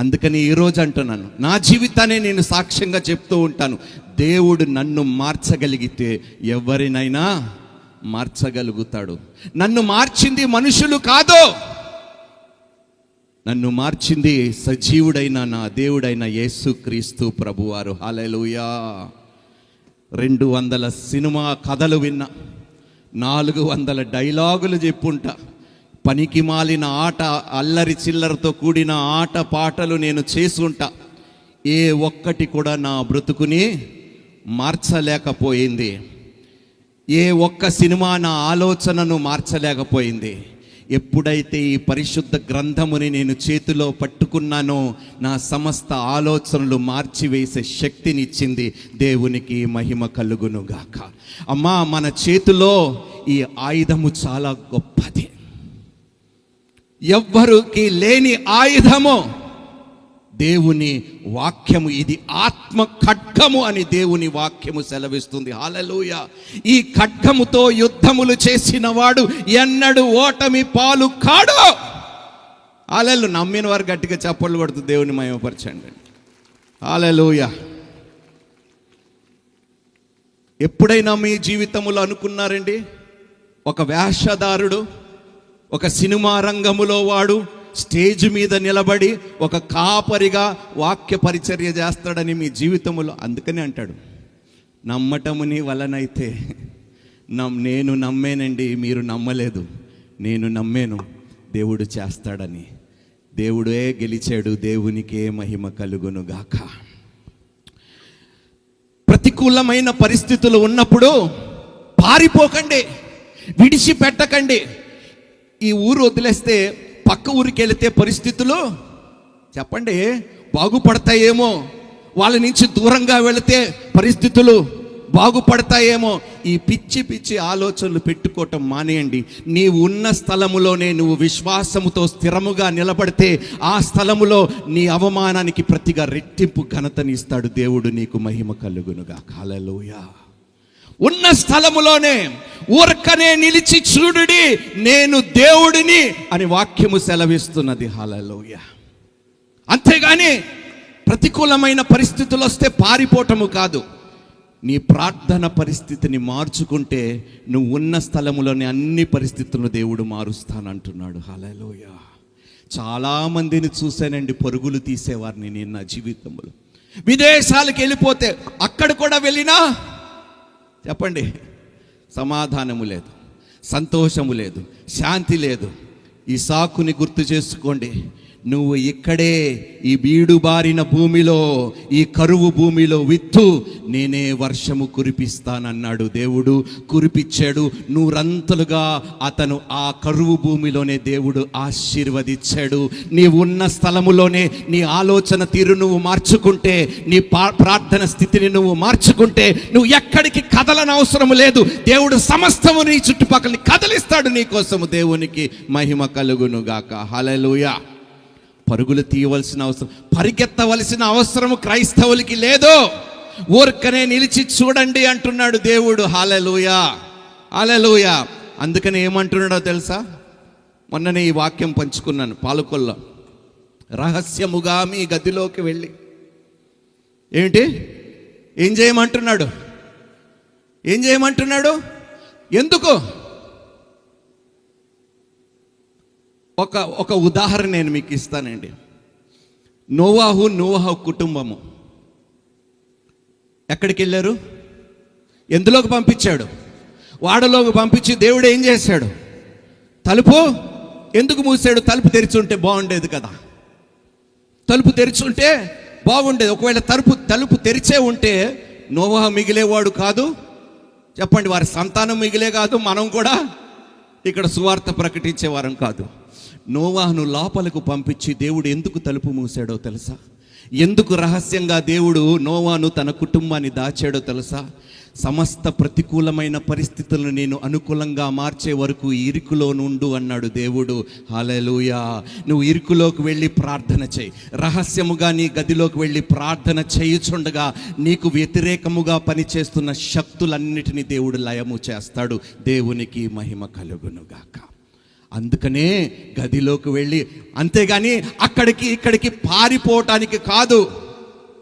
అందుకని ఈరోజు అంటున్నాను, నా జీవితాన్ని నేను సాక్ష్యంగా చెప్తూ ఉంటాను. దేవుడు నన్ను మార్చగలిగితే ఎవరినైనా మార్చగలుగుతాడు. నన్ను మార్చింది మనుషులు కాదు, నన్ను మార్చింది సజీవుడైన నా దేవుడైన యేసుక్రీస్తు ప్రభువారు. హల్లెలూయా. 200 సినిమా కథలు విన్నా, 400 డైలాగులు చెప్పుంటా, పనికి మాలిన ఆట, అల్లరి చిల్లరతో కూడిన ఆట పాటలు నేను చేసుంటా. ఏ ఒక్కటి కూడా నా బ్రతుకుని మార్చలేకపోయింది. ఏ ఒక్క సినిమా నా ఆలోచనను మార్చలేకపోయింది. ఎప్పుడైతే ఈ పరిశుద్ధ గ్రంథముని నేను చేతిలో పట్టుకున్నానో నా సమస్త ఆలోచనలు మార్చివేసే శక్తినిచ్చింది. దేవునికి మహిమ కలుగునుగాక. అమ్మా, మన చేతిలో ఈ ఆయుధము చాలా గొప్పది. ఎవ్వరికి లేని ఆయుధము దేవుని వాక్యము. ఇది ఆత్మ ఖడ్గము అని దేవుని వాక్యము సెలవిస్తుంది. హల్లెలూయా. ఈ ఖడ్గముతో యుద్ధములు చేసిన వాడు ఎన్నడూ ఓటమి పాలు కాడు. హల్లెలూయా. నమ్మిన వారు గట్టిగా చప్పట్లు కొడుతూ దేవుని మహిమపరచండి. హల్లెలూయా. ఎప్పుడైనా మీ జీవితంలో అనుకున్నారండి, ఒక వేషధారుడు, ఒక సినిమా రంగములో వాడు స్టేజ్ మీద నిలబడి ఒక కాపరిగా వాక్య పరిచర్య చేస్తాడని మీ జీవితంలో? అందుకని అంటాడు, నమ్మటము నీ వలనైతే నేను నమ్మేనండి, మీరు నమ్మలేదు, నేను నమ్మేను, దేవుడు చేస్తాడని. దేవుడే గెలిచాడు, దేవునికే మహిమ కలుగును గాక. ప్రతికూలమైన పరిస్థితులు ఉన్నప్పుడు పారిపోకండి, విడిచిపెట్టకండి. ఈ ఊరు వదిలేస్తే పక్క ఊరికి వెళితే పరిస్థితులు చెప్పండి బాగుపడతాయేమో, వాళ్ళ నుంచి దూరంగా వెళితే పరిస్థితులు బాగుపడతాయేమో. ఈ పిచ్చి పిచ్చి ఆలోచనలు పెట్టుకోవటం మానేయండి. నీవు ఉన్న స్థలములోనే నువ్వు విశ్వాసముతో స్థిరముగా నిలబడితే ఆ స్థలములో నీ అవమానానికి ప్రతిగా రెట్టింపు ఘనతనిస్తాడు దేవుడు. నీకు మహిమ కలుగునుగా. హల్లెలూయా. ఉన్న స్థలములోనే ఊరకనే నిలిచి చూడుడి, నేను దేవుడిని అని వాక్యము సెలవిస్తున్నది. హల్లెలూయా. అంతేగాని ప్రతికూలమైన పరిస్థితులు వస్తే పారిపోవటము కాదు. నీ ప్రార్థన పరిస్థితిని మార్చుకుంటే నువ్వు ఉన్న స్థలములోని అన్ని పరిస్థితులను దేవుడు మారుస్తానంటున్నాడు. హల్లెలూయా. చాలామందిని చూశానండి పరుగులు తీసేవారిని నేను నా జీవితంలో. విదేశాలకు వెళ్ళిపోతే అక్కడ కూడా వెళ్ళినా చెప్పండి సమాధానము లేదు, సంతోషము లేదు, శాంతి లేదు. ఈ సాకుని గుర్తు చేసుకోండి. నువ్వు ఇక్కడే ఈ బీడు బారిన భూమిలో, ఈ కరువు భూమిలో విత్తు, నేనే వర్షము కురిపిస్తానన్నాడు దేవుడు. కురిపించాడు. నూరంతలుగా అతను ఆ కరువు భూమిలోనే దేవుడు ఆశీర్వదించాడు. నీవు ఉన్న స్థలములోనే నీ ఆలోచన తీరు నువ్వు మార్చుకుంటే, నీ ప్రార్థన స్థితిని నువ్వు మార్చుకుంటే, నువ్వు ఎక్కడికి కదలని అవసరం లేదు. దేవుడు సమస్తము నీ చుట్టుపక్కల కదిలిస్తాడు నీ కోసము. దేవునికి మహిమ కలుగును గాక. హల్లెలూయా. పరుగులు తీయవలసిన అవసరం, పరిగెత్తవలసిన అవసరం క్రైస్తవులకి లేదు. ఊరికనే నిలిచి చూడండి అంటున్నాడు దేవుడు. హల్లెలూయా. హల్లెలూయా. అందుకని ఏమంటున్నాడో తెలుసా? మొన్ననే ఈ వాక్యం పంచుకున్నాను పాలకొల్లో. రహస్యముగా మీ గదిలోకి వెళ్ళి ఏంటి ఏం చేయమంటున్నాడు? ఏం చేయమంటున్నాడు? ఎందుకు? ఒక ఉదాహరణ నేను మీకు ఇస్తానండి. నోవాహు కుటుంబము ఎక్కడికి వెళ్ళారు? ఎందులోకి పంపించాడు? వాడలోకి పంపించి దేవుడు ఏం చేశాడు? తలుపు ఎందుకు మూసాడు? తలుపు తెరిచుంటే బాగుండేది కదా. తలుపు తెరిచుంటే బాగుండేది. ఒకవేళ తలుపు తెరిచే ఉంటే నోవాహు మిగిలేవాడు కాదు. చెప్పండి, వారి సంతానం మిగిలే కాదు, మనం కూడా ఇక్కడ సువార్త ప్రకటించేవారం కాదు. నోవాహును లోపలకు పంపించి దేవుడు ఎందుకు తలుపు మూసాడో తెలుసా? ఎందుకు రహస్యంగా దేవుడు నోవాను తన కుటుంబాన్ని దాచాడో తెలుసా? సమస్త ప్రతికూలమైన పరిస్థితులను నేను అనుకూలంగా మార్చే వరకు ఇరుకులో నుండు అన్నాడు దేవుడు. హల్లెలూయా. నువ్వు ఇరుకులోకి వెళ్ళి ప్రార్థన చేయి. రహస్యముగా నీ గదిలోకి వెళ్ళి ప్రార్థన చేయుచుండగా నీకు వ్యతిరేకముగా పనిచేస్తున్న శక్తులన్నిటినీ దేవుడు లయము చేస్తాడు. దేవునికి మహిమ కలుగునుగాక. అందుకనే గదిలోకి వెళ్ళి, అంతేగాని అక్కడికి ఇక్కడికి పారిపోవటానికి కాదు.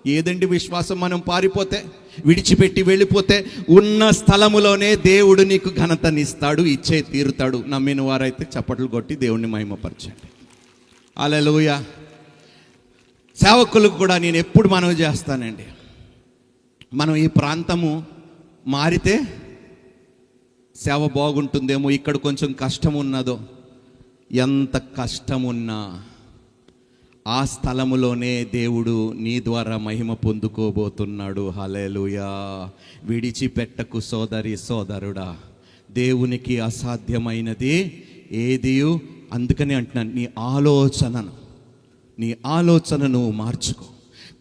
ఏదండి విశ్వాసం? మనం పారిపోతే, విడిచిపెట్టి వెళ్ళిపోతే, ఉన్న స్థలములోనే దేవుడు నీకు ఘనతనిస్తాడు, ఇచ్చే తీరుతాడు. నమ్మిన వారైతే చప్పట్లు కొట్టి దేవుణ్ణి మహిమపరచండి. హల్లెలూయా. సేవకులకు కూడా నేను ఎప్పుడు మనవి చేస్తానండి, మనం ఈ ప్రాంతము మారితే సేవ బాగుంటుందేమో. ఇక్కడ కొంచెం కష్టం ఉన్నదో, ఎంత కష్టమున్నా ఆ స్థలములోనే దేవుడు నీ ద్వారా మహిమ పొందుకోబోతున్నాడు. హల్లెలూయా. విడిచిపెట్టకు సోదరి సోదరుడా, దేవునికి అసాధ్యమైనది ఏది. అందుకని అంటున్నాను, నీ ఆలోచనను మార్చుకో.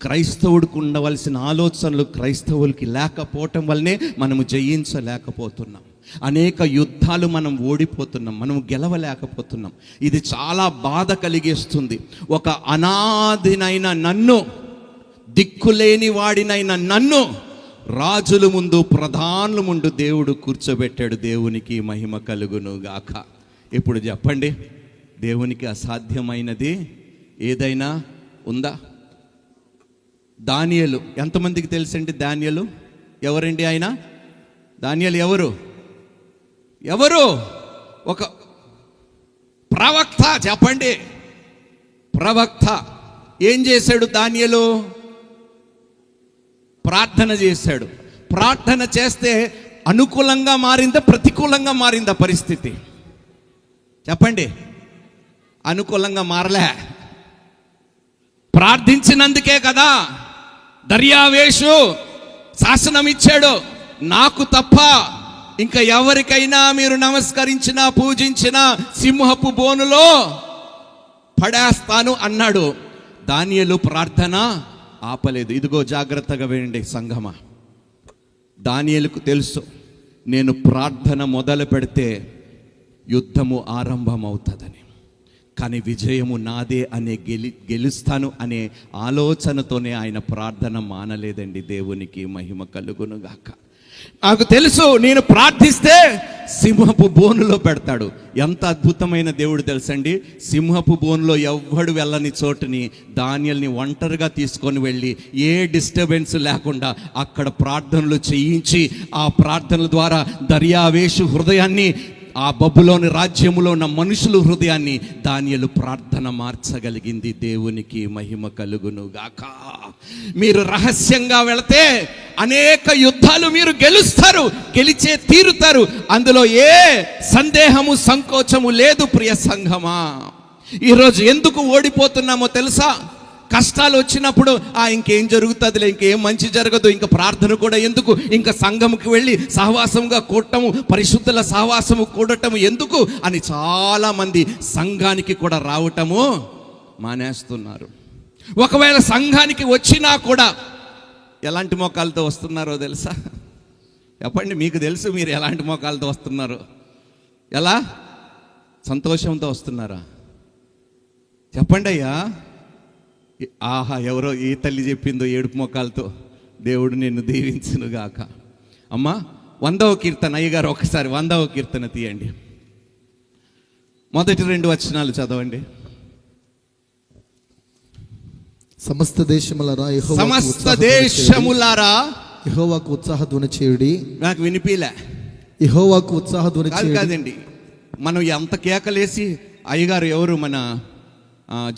క్రైస్తవుడికి ఉండవలసిన ఆలోచనలు క్రైస్తవులకి లేకపోవటం వల్లనే మనము జయించలేకపోతున్నాం. అనేక యుద్ధాలు మనం ఓడిపోతున్నాం, మనం గెలవలేకపోతున్నాం. ఇది చాలా బాధ కలిగిస్తుంది. ఒక అనాథినైన నన్ను, దిక్కులేని వాడినైన నన్ను రాజుల ముందు, ప్రధానుల ముందు దేవుడు కూర్చోబెట్టాడు. దేవునికి మహిమ కలుగును గాక. ఇప్పుడు చెప్పండి, దేవునికి అసాధ్యమైనది ఏదైనా ఉందా? దానియేలు ఎంతమందికి తెలుసండి? దానియేలు ఎవరండి? ఆయన దానియేలు ఎవరు? ఒక ప్రవక్త. చెప్పండి, ప్రవక్త. ఏం చేశాడు దానియేలు? ప్రార్థన చేశాడు. ప్రార్థన చేస్తే అనుకూలంగా మారిందా, ప్రతికూలంగా మారిందా పరిస్థితి? చెప్పండి. అనుకూలంగా మారలే. ప్రార్థించినందుకే కదా దర్యావేషు శాసనం ఇచ్చాడు, నాకు తప్ప ఇంకా ఎవరికైనా మీరు నమస్కరించినా పూజించినా సింహపు బోనులో పడేస్తాను అన్నాడు. దానియేలు ప్రార్థన ఆపలేదు. ఇదిగో జాగ్రత్తగా వినండి సంఘమా, దానియేలుకు తెలుసు, నేను ప్రార్థన మొదలు పెడితే యుద్ధము ఆరంభమవుతుందని, కానీ విజయము నాదే అనే గెలుస్తాను అనే ఆలోచనతోనే ఆయన ప్రార్థన మానలేదండి. దేవునికి మహిమ కలుగును గాక. నాకు తెలుసు, నేను ప్రార్థిస్తే సింహపు బోనులో పెడతాడు. ఎంత అద్భుతమైన దేవుడు తెలుసండి. సింహపు బోనులో ఎవ్వడు వెళ్ళని చోటుని దానియేలుని ఒంటరిగా తీసుకొని వెళ్ళి ఏ డిస్టర్బెన్స్ లేకుండా అక్కడ ప్రార్థనలు చేయించి, ఆ ప్రార్థనల ద్వారా దర్యావేషు హృదయాన్ని, ఆ బబులోని రాజ్యములో ఉన్న మనుషుల హృదయాన్ని దానియేలు ప్రార్థన మార్చగలిగింది. దేవునికి మహిమ కలుగును గాక. మీరు రహస్యంగా వెళితే అనేక యుద్ధాలు మీరు గెలుస్తారు, గెలిచే తీరుతారు. అందులో ఏ సందేహము, సంకోచము లేదు. ప్రియ సంఘమా, ఈరోజు ఎందుకు ఓడిపోతున్నామో తెలుసా? కష్టాలు వచ్చినప్పుడు ఇంకేం జరుగుతుందిలే, ఇంకేం మంచి జరగదు, ఇంకా ప్రార్థన కూడా ఎందుకు, ఇంకా సంఘముకి వెళ్ళి సహవాసముగా కూడటము, పరిశుద్ధుల సహవాసము కూడటము ఎందుకు అని చాలామంది సంఘానికి కూడా రావటము మానేస్తున్నారు. ఒకవేళ సంఘానికి వచ్చినా కూడా ఎలాంటి మోకాలతో వస్తున్నారో తెలుసా? చెప్పండి, మీకు తెలుసు మీరు ఎలాంటి మోకాలతో వస్తున్నారో. ఎలా? సంతోషంతో వస్తున్నారా? చెప్పండి అయ్యా. ఆహా, ఎవరో ఈ తల్లి చెప్పిందో ఏడుపు మొక్కలతో, దేవుడు నిన్ను దీవించునుగాక. అమ్మా, 100వ కీర్తన అయ్యగారు ఒకసారి 100వ కీర్తన తీయండి. మొదటి 2 వచనాలు చదవండి. సమస్త దేశములారా యెహోవాకు ఉత్సాహధ్వని చేయుడి. నాకు వినిపిలే. యెహోవాకు ఉత్సాహధ్వని చేయుడి కాదండి, మనం ఎంత కేకలేసి, అయ్యగారు ఎవరు, మన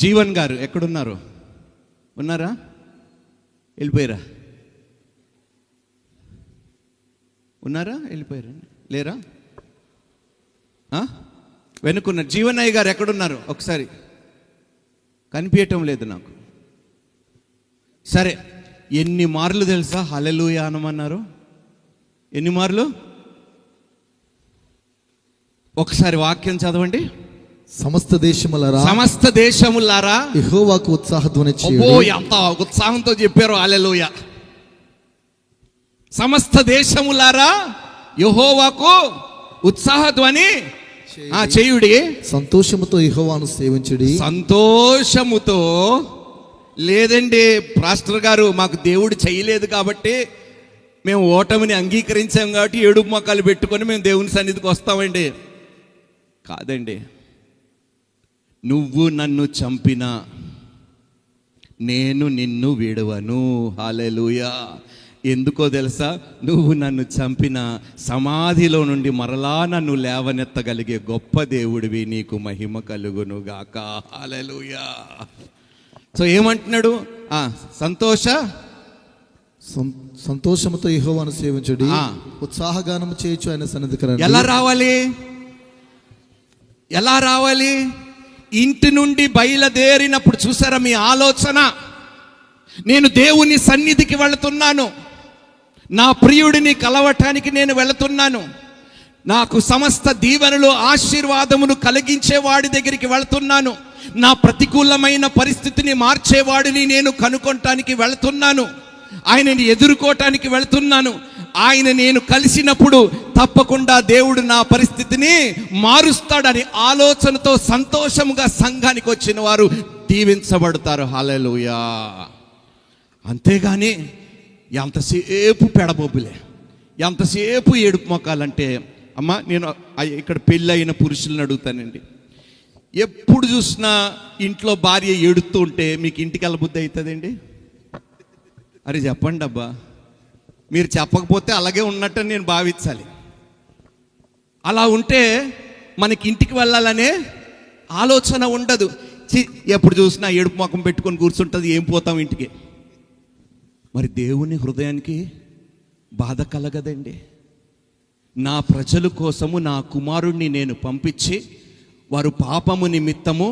జీవన్ గారు ఎక్కడున్నారు? ఉన్నారా? వెళ్ళిపోయారా? ఉన్నారా? వెళ్ళిపోయారా? లేరా? వెనుకున్నారు. జీవనయ్య గారు ఎక్కడున్నారు? ఒకసారి కనిపించటం లేదు నాకు. సరే, ఎన్ని మార్లు తెలుసా హల్లెలూయా అనమన్నారు? ఎన్ని మార్లు? ఒకసారి వాక్యం చదవండి. సమస్త దేశములారా యెహోవాకు ఉత్సాహధ్వని చేయుడి. ఓ, ఎంత ఉత్సాహంతో చెప్పారు హల్లెలూయా. సమస్త దేశములారా యెహోవాకు ఉత్సాహధ్వని చేయుడి. సంతోషముతో యెహోవాను సేవించుడి. సంతోషముతో లేదండి పాస్టర్ గారు, మాకు దేవుడు చేయలేదు కాబట్టి మేము ఓటమిని అంగీకరించాం కాబట్టి ఏడుపు మొక్కలు పెట్టుకొని మేము దేవుని సన్నిధికి వస్తామండి. కాదండి, నువ్వు నన్ను చంపినా నేను నిన్ను విడవను. హల్లెలూయా. ఎందుకో తెలుసా? నువ్వు నన్ను చంపిన సమాధిలో నుండి మరలా నన్ను లేవనెత్తగలిగే గొప్ప దేవుడివి, నీకు మహిమ కలుగును గాక. హల్లెలూయా. సో ఏమంటున్నాడు? సంతోషముతో యెహోవాను సేవించుడి, ఉత్సాహగానము చేయొచ్చు ఆయన సన్నిధికి రండి. ఎలా రావాలి? ఇంటి నుండి బయలుదేరినప్పుడు చూసారా మీ ఆలోచన? నేను దేవుని సన్నిధికి వెళుతున్నాను, నా ప్రియుడిని కలవటానికి నేను వెళుతున్నాను, నాకు సమస్త దీవెనలు ఆశీర్వాదమును కలిగించే వాడి దగ్గరికి వెళుతున్నాను, నా ప్రతికూలమైన పరిస్థితిని మార్చేవాడిని నేను కనుక్కోటానికి వెళుతున్నాను, ఆయనని ఎదుర్కోవటానికి వెళుతున్నాను ఆయన నేను కలిసినప్పుడు తప్పకుండా దేవుడు నా పరిస్థితిని మారుస్తాడని ఆలోచనతో సంతోషంగా సంఘానికి వచ్చిన వారు దీవించబడతారు. హల్లెలూయా. అంతేగాని ఎంతసేపు పెడబొబ్బులే, ఎంతసేపు ఏడుపు మొక్కాలంటే, అమ్మ నేను ఇక్కడ పెళ్ళి అయిన పురుషులను అడుగుతానండి, ఎప్పుడు చూసినా ఇంట్లో భార్య ఏడుస్తూ ఉంటే మీకు ఇంటికి వెళ్ళబుద్ధి అవుతుందండి? అరే చెప్పండి అబ్బా. మీరు చెప్పకపోతే అలాగే ఉన్నట్టు నేను భావించాలి. అలా ఉంటే మనకి ఇంటికి వెళ్ళాలనే ఆలోచన ఉండదు. ఎప్పుడు చూసినా ఏడుపు ముఖం పెట్టుకొని కూర్చుంటుంది, ఏం పోతాం ఇంటికి. మరి దేవుని హృదయానికి బాధ కలగదండి. నా ప్రజల కోసము నా కుమారుణ్ణి నేను పంపించి వారు పాపము నిమిత్తము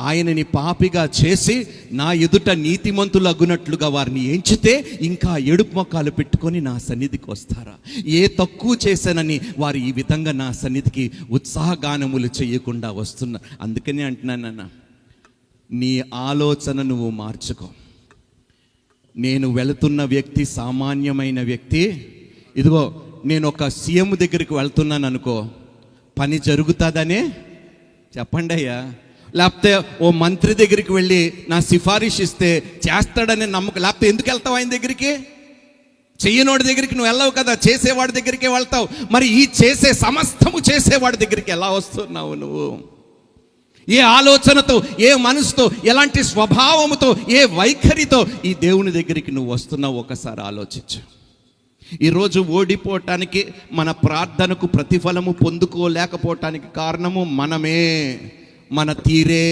ఆయనని పాపిగా చేసి నా ఎదుట నీతిమంతులు అగునట్లుగా వారిని ఎంచితే ఇంకా ఏడుపు మొక్కాలు పెట్టుకొని నా సన్నిధికి వస్తారా? ఏ తక్కువ చేశానని వారు ఈ విధంగా నా సన్నిధికి ఉత్సాహగానములు చేయకుండా వస్తున్నారు. అందుకని అంటున్నానన్న, నీ ఆలోచన నువ్వు మార్చుకో. నేను వెళుతున్న వ్యక్తి సామాన్యమైన వ్యక్తి. ఇదిగో నేను ఒక సీఎం దగ్గరికి వెళ్తున్నాను అనుకో, పని జరుగుతుందనే చెప్పండి అయ్యా. లేకపోతే ఓ మంత్రి దగ్గరికి వెళ్ళి నా సిఫారిష్ ఇస్తే చేస్తాడనే నమ్మకం. లేకపోతే ఎందుకు వెళ్తావు ఆయన దగ్గరికి? చెయ్యనోడి దగ్గరికి నువ్వు వెళ్ళవు కదా, చేసేవాడి దగ్గరికే వెళ్తావు. మరి ఈ చేసే సమస్తము చేసేవాడి దగ్గరికి ఎలా వస్తున్నావు నువ్వు? ఏ ఆలోచనతో, ఏ మనసుతో, ఎలాంటి స్వభావముతో, ఏ వైఖరితో ఈ దేవుని దగ్గరికి నువ్వు వస్తున్నావు? ఒకసారి ఆలోచించు. ఈరోజు ఓడిపోవటానికి, మన ప్రార్థనకు ప్రతిఫలము పొందుకోలేకపోవటానికి కారణము మనమే, మన తీరే,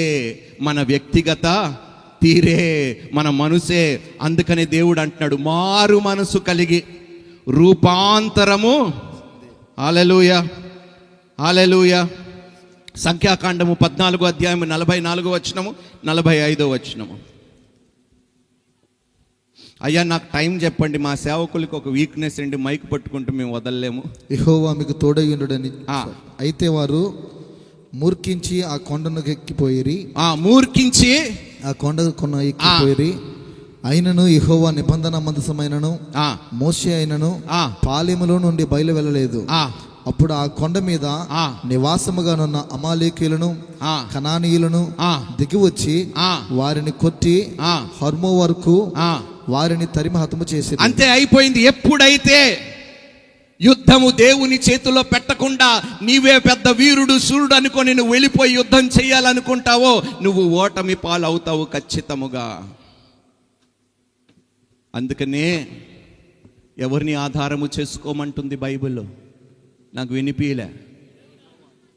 మన వ్యక్తిగత తీరే, మన మనసే. అందుకని దేవుడు అంటున్నాడు, మారు మనసు కలిగి రూపాంతరము. హల్లెలూయా, హల్లెలూయా. సంఖ్యాకాండము 14వ అధ్యాయము 44వ వచనము 45వ వచనము. అయ్యా నాకు టైం చెప్పండి, మా సేవకులకి ఒక వీక్నెస్ అండి, మైక్ పట్టుకుంటూ మేము వదలలేము. యెహోవా మీకు తోడయ్యుండుడని. అయితే వారు మూర్ఖించి ఆ కొండను ఎక్కిపోయిరి. మూర్ఖించి ఆ కొండ ఎక్కిపోయిరి. అయినను యెహోవా నిబంధన మందసమైనను మోషే అయినను పాలెములో నుండి బయలు వెళ్ళలేదు. అప్పుడు ఆ కొండ మీద నివాసముగానున్న అమాలేకీయులను కనానీయులను దిగి వచ్చి వారిని కొట్టి హర్మో వరకు వారిని తరిమి హతము చేసి. అంతే, అయిపోయింది. ఎప్పుడైతే యుద్ధము దేవుని చేతిలో పెట్టకుండా నీవే పెద్ద వీరుడు సూర్యుడు అనుకొని నువ్వు వెళ్ళిపోయి యుద్ధం చేయాలనుకుంటావో నువ్వు ఓటమి పాలవుతావు ఖచ్చితముగా. అందుకనే ఎవరిని ఆధారము చేసుకోమంటుంది బైబిల్లో? నాకు వినిపిలే.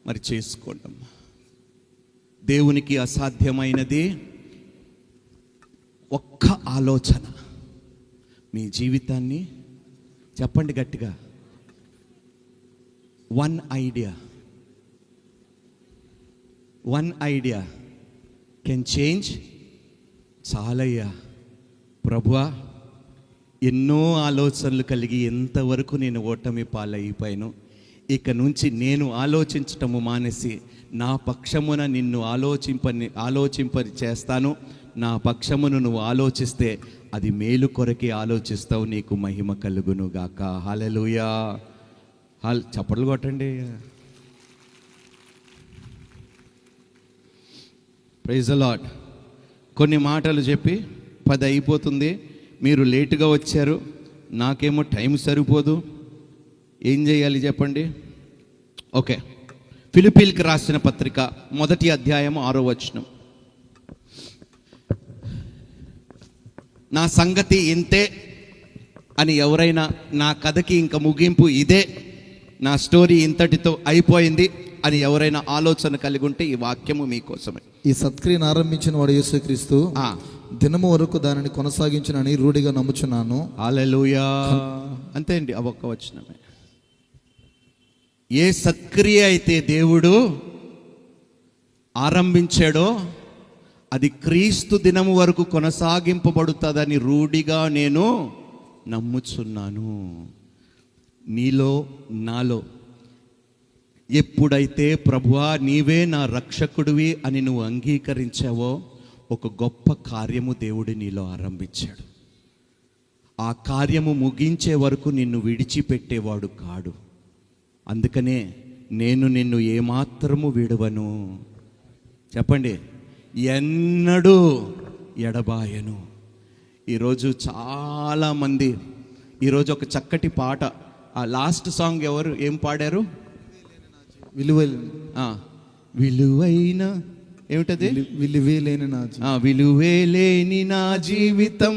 మరి చేసుకోండి. దేవునికి అసాధ్యమైనది ఒక్క ఆలోచన. మీ జీవితాన్ని చెప్పండి గట్టిగా, వన్ ఐడియా కెన్ చేంజ్. చాలయ్యా ప్రభువా, ఎన్నో ఆలోచనలు కలిగి ఎంతవరకు నేను ఓటమి పాలైపోయాను. ఇక నుంచి నేను ఆలోచించటము మానేసి నా పక్షమున నిన్ను ఆలోచింపని చేస్తాను. నా పక్షమును నువ్వు ఆలోచిస్తే అది మేలు కొరకే ఆలోచిస్తావు. నీకు మహిమ కలుగును గాక. హల్లెలూయా. చప్పట్లు కొట్టండి. Praise the Lord. కొన్ని మాటలు చెప్పి 10 అయిపోతుంది. మీరు లేటుగా వచ్చారు, నాకేమో టైం సరిపోదు. ఏం చేయాలి చెప్పండి? ఓకే, ఫిలిప్పీలకు రాసిన పత్రిక 1వ అధ్యాయం 6వ వచనం. నా సంగతి ఇంతే అని ఎవరైనా, నా కథకి ఇంకా ముగింపు ఇదే, నా స్టోరీ ఇంతటితో అయిపోయింది అని ఎవరైనా ఆలోచన కలిగి ఉంటే ఈ వాక్యము మీకోసమే. ఈ సత్క్రియను ఆరంభించిన వాడు యేసుక్రీస్తు దినము వరకు దానిని కొనసాగించునని రూఢిగా నమ్ముచున్నాను. హల్లెలూయా. అంతే అండి, ఆ ఒక్క వచనమే. ఏ సత్క్రియ అయితే దేవుడు ఆరంభించాడో అది క్రీస్తు దినము వరకు కొనసాగింపబడుతుందని రూఢిగా నేను నమ్ముచున్నాను. నీలో నాలో ఎప్పుడైతే ప్రభువా నీవే నా రక్షకుడివి అని నువ్వు అంగీకరించావో ఒక గొప్ప కార్యము దేవుడు నీలో ఆరంభించాడు. ఆ కార్యము ముగించే వరకు నిన్ను విడిచిపెట్టేవాడు కాడు. అందుకనే నేను నిన్ను ఏమాత్రము విడవను. చెప్పండి, ఎన్నడూ ఎడబాయను. ఈరోజు చాలామంది ఈరోజు ఒక చక్కటి పాట, ఆ లాస్ట్ సాంగ్ ఏం పాడారు? విలువైన ఏమిటది? విలువేలేని నా జీవితం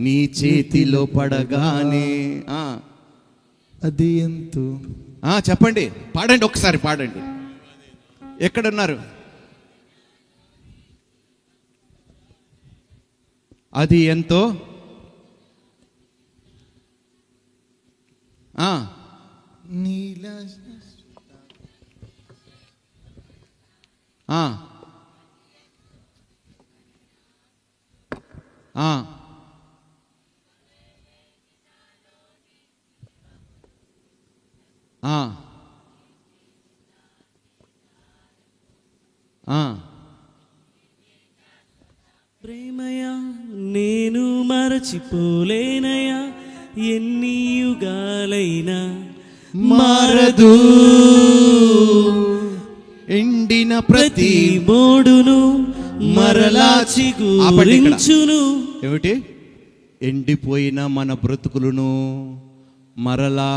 నీ చేతిలో పడగానే అది ఎంతో. చెప్పండి, పాడండి, ఒకసారి పాడండి. ఎక్కడున్నారు? అది ఎంతో నీలా ప్రేమయా నేను మరచిపోలేనయా, ఎన్ని యుగాలైనా మారదు. ఎండిన ప్రతి మోడును మరలా చిగురించును. ఏమిటి? ఎండిపోయిన మన బ్రతుకులను మరలా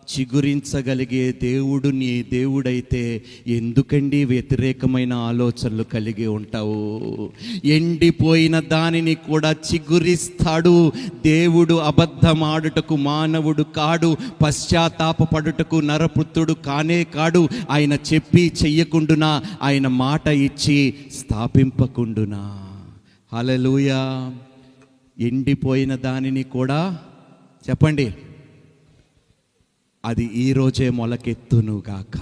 చిగురించగలిగే దేవుడు నీ దేవుడైతే ఎందుకండి వ్యతిరేకమైన ఆలోచనలు కలిగి ఉంటావు? ఎండిపోయిన దానిని కూడా చిగురిస్తాడు దేవుడు. అబద్ధమాడుటకు మానవుడు కాడు, పశ్చాత్తాపపడుటకు నరపుత్రుడు కానే కాడు. ఆయన చెప్పి చెయ్యకుండునా, ఆయన మాట ఇచ్చి స్థాపింపకుండునా. హల్లెలూయా. ఎండిపోయిన దానిని కూడా చెప్పండి, అది ఈరోజే మొలకెత్తునుగాక.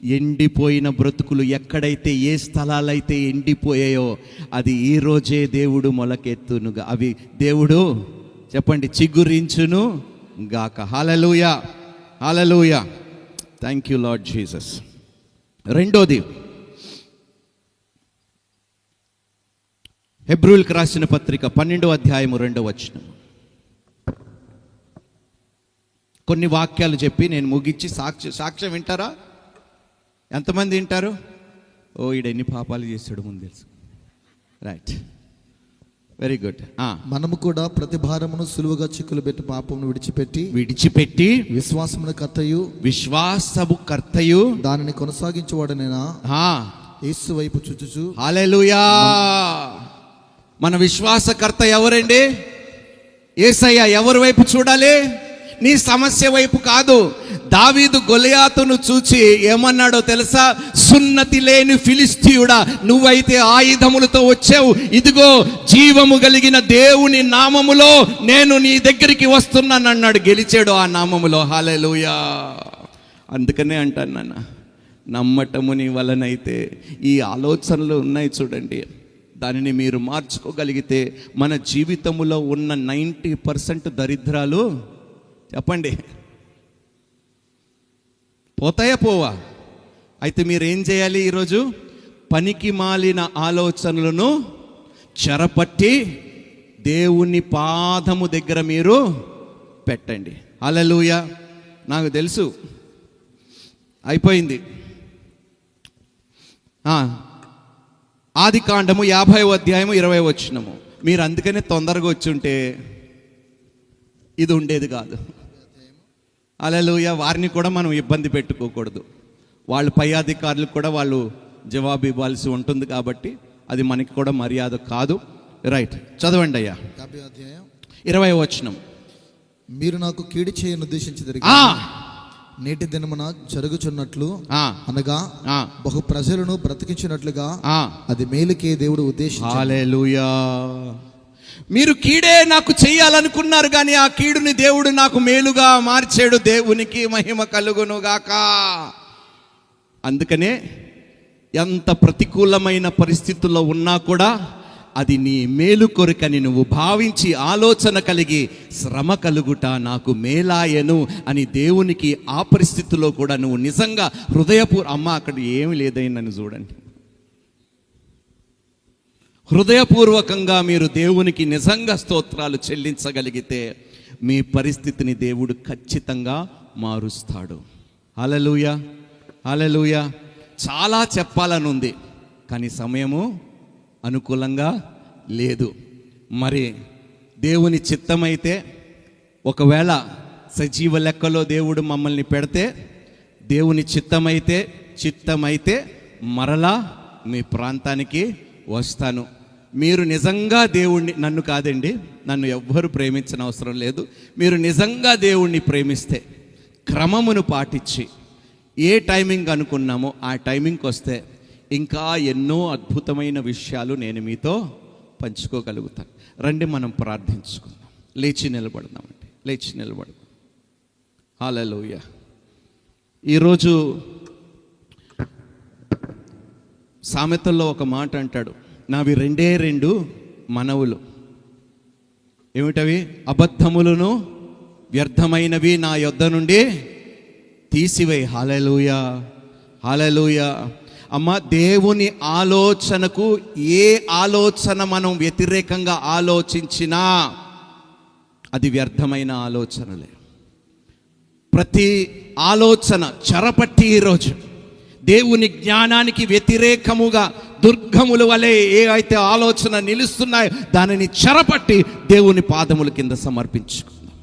ఎండిపోయిన బ్రతుకులు ఎక్కడైతే, ఏ స్థలాలైతే ఎండిపోయాయో అది ఈరోజే దేవుడు మొలకెత్తునుగా, అవి దేవుడు చెప్పండి చిగురించును గాక. Hallelujah, hallelujah. Thank you Lord Jesus. రెండోది, హెబ్రీయులకు రాసిన పత్రిక 12వ అధ్యాయము 2వ వచనం. కొన్ని వాక్యాలు చెప్పి నేను ముగించి సాక్ష్యం వింటారా? ఎంతమంది వింటారు? ఈడు ఎన్ని పాపాలు చేస్తాడు ముందు తెలుసు. Right, very good. మనము కూడా ప్రతి భారమును సులువుగా చిక్కులు పెట్టి పాపమును విడిచిపెట్టి విశ్వాసము కర్తయు దానిని కొనసాగించేవాడనేనా యేసు వైపు చూచుచు. హల్లెలూయా. మన విశ్వాసకర్త ఎవరండి? యేసయ్య. ఎవరి వైపు చూడాలి? నీ సమస్య వైపు కాదు. దావీదు గొలియాతును చూచి ఏమన్నాడో తెలుసా? సున్నతి లేని ఫిలిస్తీయుడా, నువ్వైతే ఆయుధములతో వచ్చావు, ఇదిగో జీవము కలిగిన దేవుని నామములో నేను నీ దగ్గరికి వస్తున్నాను అన్నాడు. గెలిచాడు ఆ నామములో. హల్లెలూయా. అందుకనే అంటాను నాన్న, నమ్మటము నీ వలనైతే. ఈ ఆలోచనలు ఉన్నాయి చూడండి, దానిని మీరు మార్చుకోగలిగితే మన జీవితంలో ఉన్న 90% దరిద్రాలు చెప్పండి పోతాయా పోవా? అయితే మీరు ఏం చేయాలి? ఈరోజు పనికి మాలిన ఆలోచనలను చెరపట్టి దేవుని పాదము దగ్గర మీరు పెట్టండి. హల్లెలూయా. నాకు తెలుసు అయిపోయింది. ఆదికాండము 50వ అధ్యాయము 20వ వచనము. మీరు అందుకనే తొందరగా వచ్చి ఉంటే ఇది ఉండేది కాదు. హల్లెలూయా. వారిని కూడా మనం ఇబ్బంది పెట్టుకోకూడదు. వాళ్ళు పై అధికారులకు కూడా వాళ్ళు జవాబు ఇవ్వాల్సి ఉంటుంది కాబట్టి అది మనకి కూడా మర్యాద కాదు. రైట్, చదవండి అయ్యా. 20వ వచనం. మీరు నాకు కీడు చేయను ఉద్దేశించి నేటి దినమున జరుగుచున్నట్లు అనగా బహు ప్రజలను బ్రతికించినట్లుగా అది మేలుకే దేవుడు ఉద్దేశించాడు. హల్లెలూయా. మీరు కీడే నాకు చెయ్యాలనుకున్నారు, కానీ ఆ కీడుని దేవుడు నాకు మేలుగా మార్చాడు. దేవునికి మహిమ కలుగును గాక. అందుకనే ఎంత ప్రతికూలమైన పరిస్థితుల్లో ఉన్నా కూడా అది నీ మేలు కొరకని నువ్వు భావించి ఆలోచన కలిగి శ్రమ కలుగుట నాకు మేలాయను అని దేవునికి ఆ పరిస్థితుల్లో కూడా నువ్వు నిజంగా అమ్మ అక్కడ ఏమి లేదైందని చూడండి. హృదయపూర్వకంగా మీరు దేవునికి నిజంగా స్తోత్రాలు చెల్లించగలిగితే మీ పరిస్థితిని దేవుడు ఖచ్చితంగా మారుస్తాడు. హల్లెలూయా, హల్లెలూయా. చాలా చెప్పాలని ఉంది, కానీ సమయము అనుకూలంగా లేదు. మరి దేవుని చిత్తమైతే, ఒకవేళ సజీవ లెక్కలో దేవుడు మమ్మల్ని పెడితే, దేవుని చిత్తమైతే మరలా మీ ప్రాంతానికి వస్తాను. మీరు నిజంగా దేవుణ్ణి, నన్ను కాదండి, నన్ను ఎవ్వరు ప్రేమించిన అవసరం లేదు, మీరు నిజంగా దేవుణ్ణి ప్రేమిస్తే క్రమమును పాటించి ఏ టైమింగ్ అనుకున్నామో ఆ టైమింగ్కి వస్తే ఇంకా ఎన్నో అద్భుతమైన విషయాలు నేను మీతో పంచుకోగలుగుతాను. రండి మనం ప్రార్థించుకుందాం. లేచి నిలబడదామండి, లేచి నిలబడదాం. హల్లెలూయా. ఈరోజు సామెతల్లో ఒక మాట అంటాడు, నావి 2 మనవులు. ఏమిటవి? అబద్ధములను వ్యర్థమైనవి నా యొద్ద నుండి తీసివేయి. హల్లెలూయా, హల్లెలూయా. అమ్మ, దేవుని ఆలోచనకు ఏ ఆలోచన మనం వ్యతిరేకంగా ఆలోచించినా అది వ్యర్థమైన ఆలోచనలే. ప్రతి ఆలోచన చెరపట్టి ఈరోజు దేవుని జ్ఞానానికి వ్యతిరేకముగా దుర్గముల వలె ఏ అయితే ఆలోచన నిలుస్తున్నాయో దానిని చెరపట్టి దేవుని పాదముల కింద సమర్పించుకుందాం.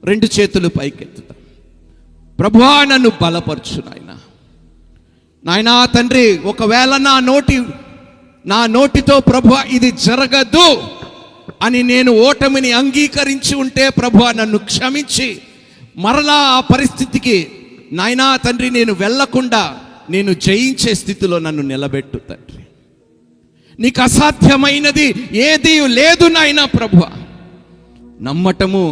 2 చేతులు పైకెత్తుతాం. ప్రభువా, నన్ను బలపరచు నాయనా తండ్రి. ఒకవేళ నా నోటితో ప్రభువా ఇది జరగదు అని నేను ఓటమిని అంగీకరించి ఉంటే ప్రభువా నన్ను క్షమించి మరలా ఆ పరిస్థితికి నాయనా తండ్రి నేను వెళ్ళకుండా నేను జయించే స్థితిలో నన్ను నిలబెట్టు తండ్రి. నీకు అసాధ్యమైనది ఏదీ లేదు నాయనా ప్రభువా. నమ్మటము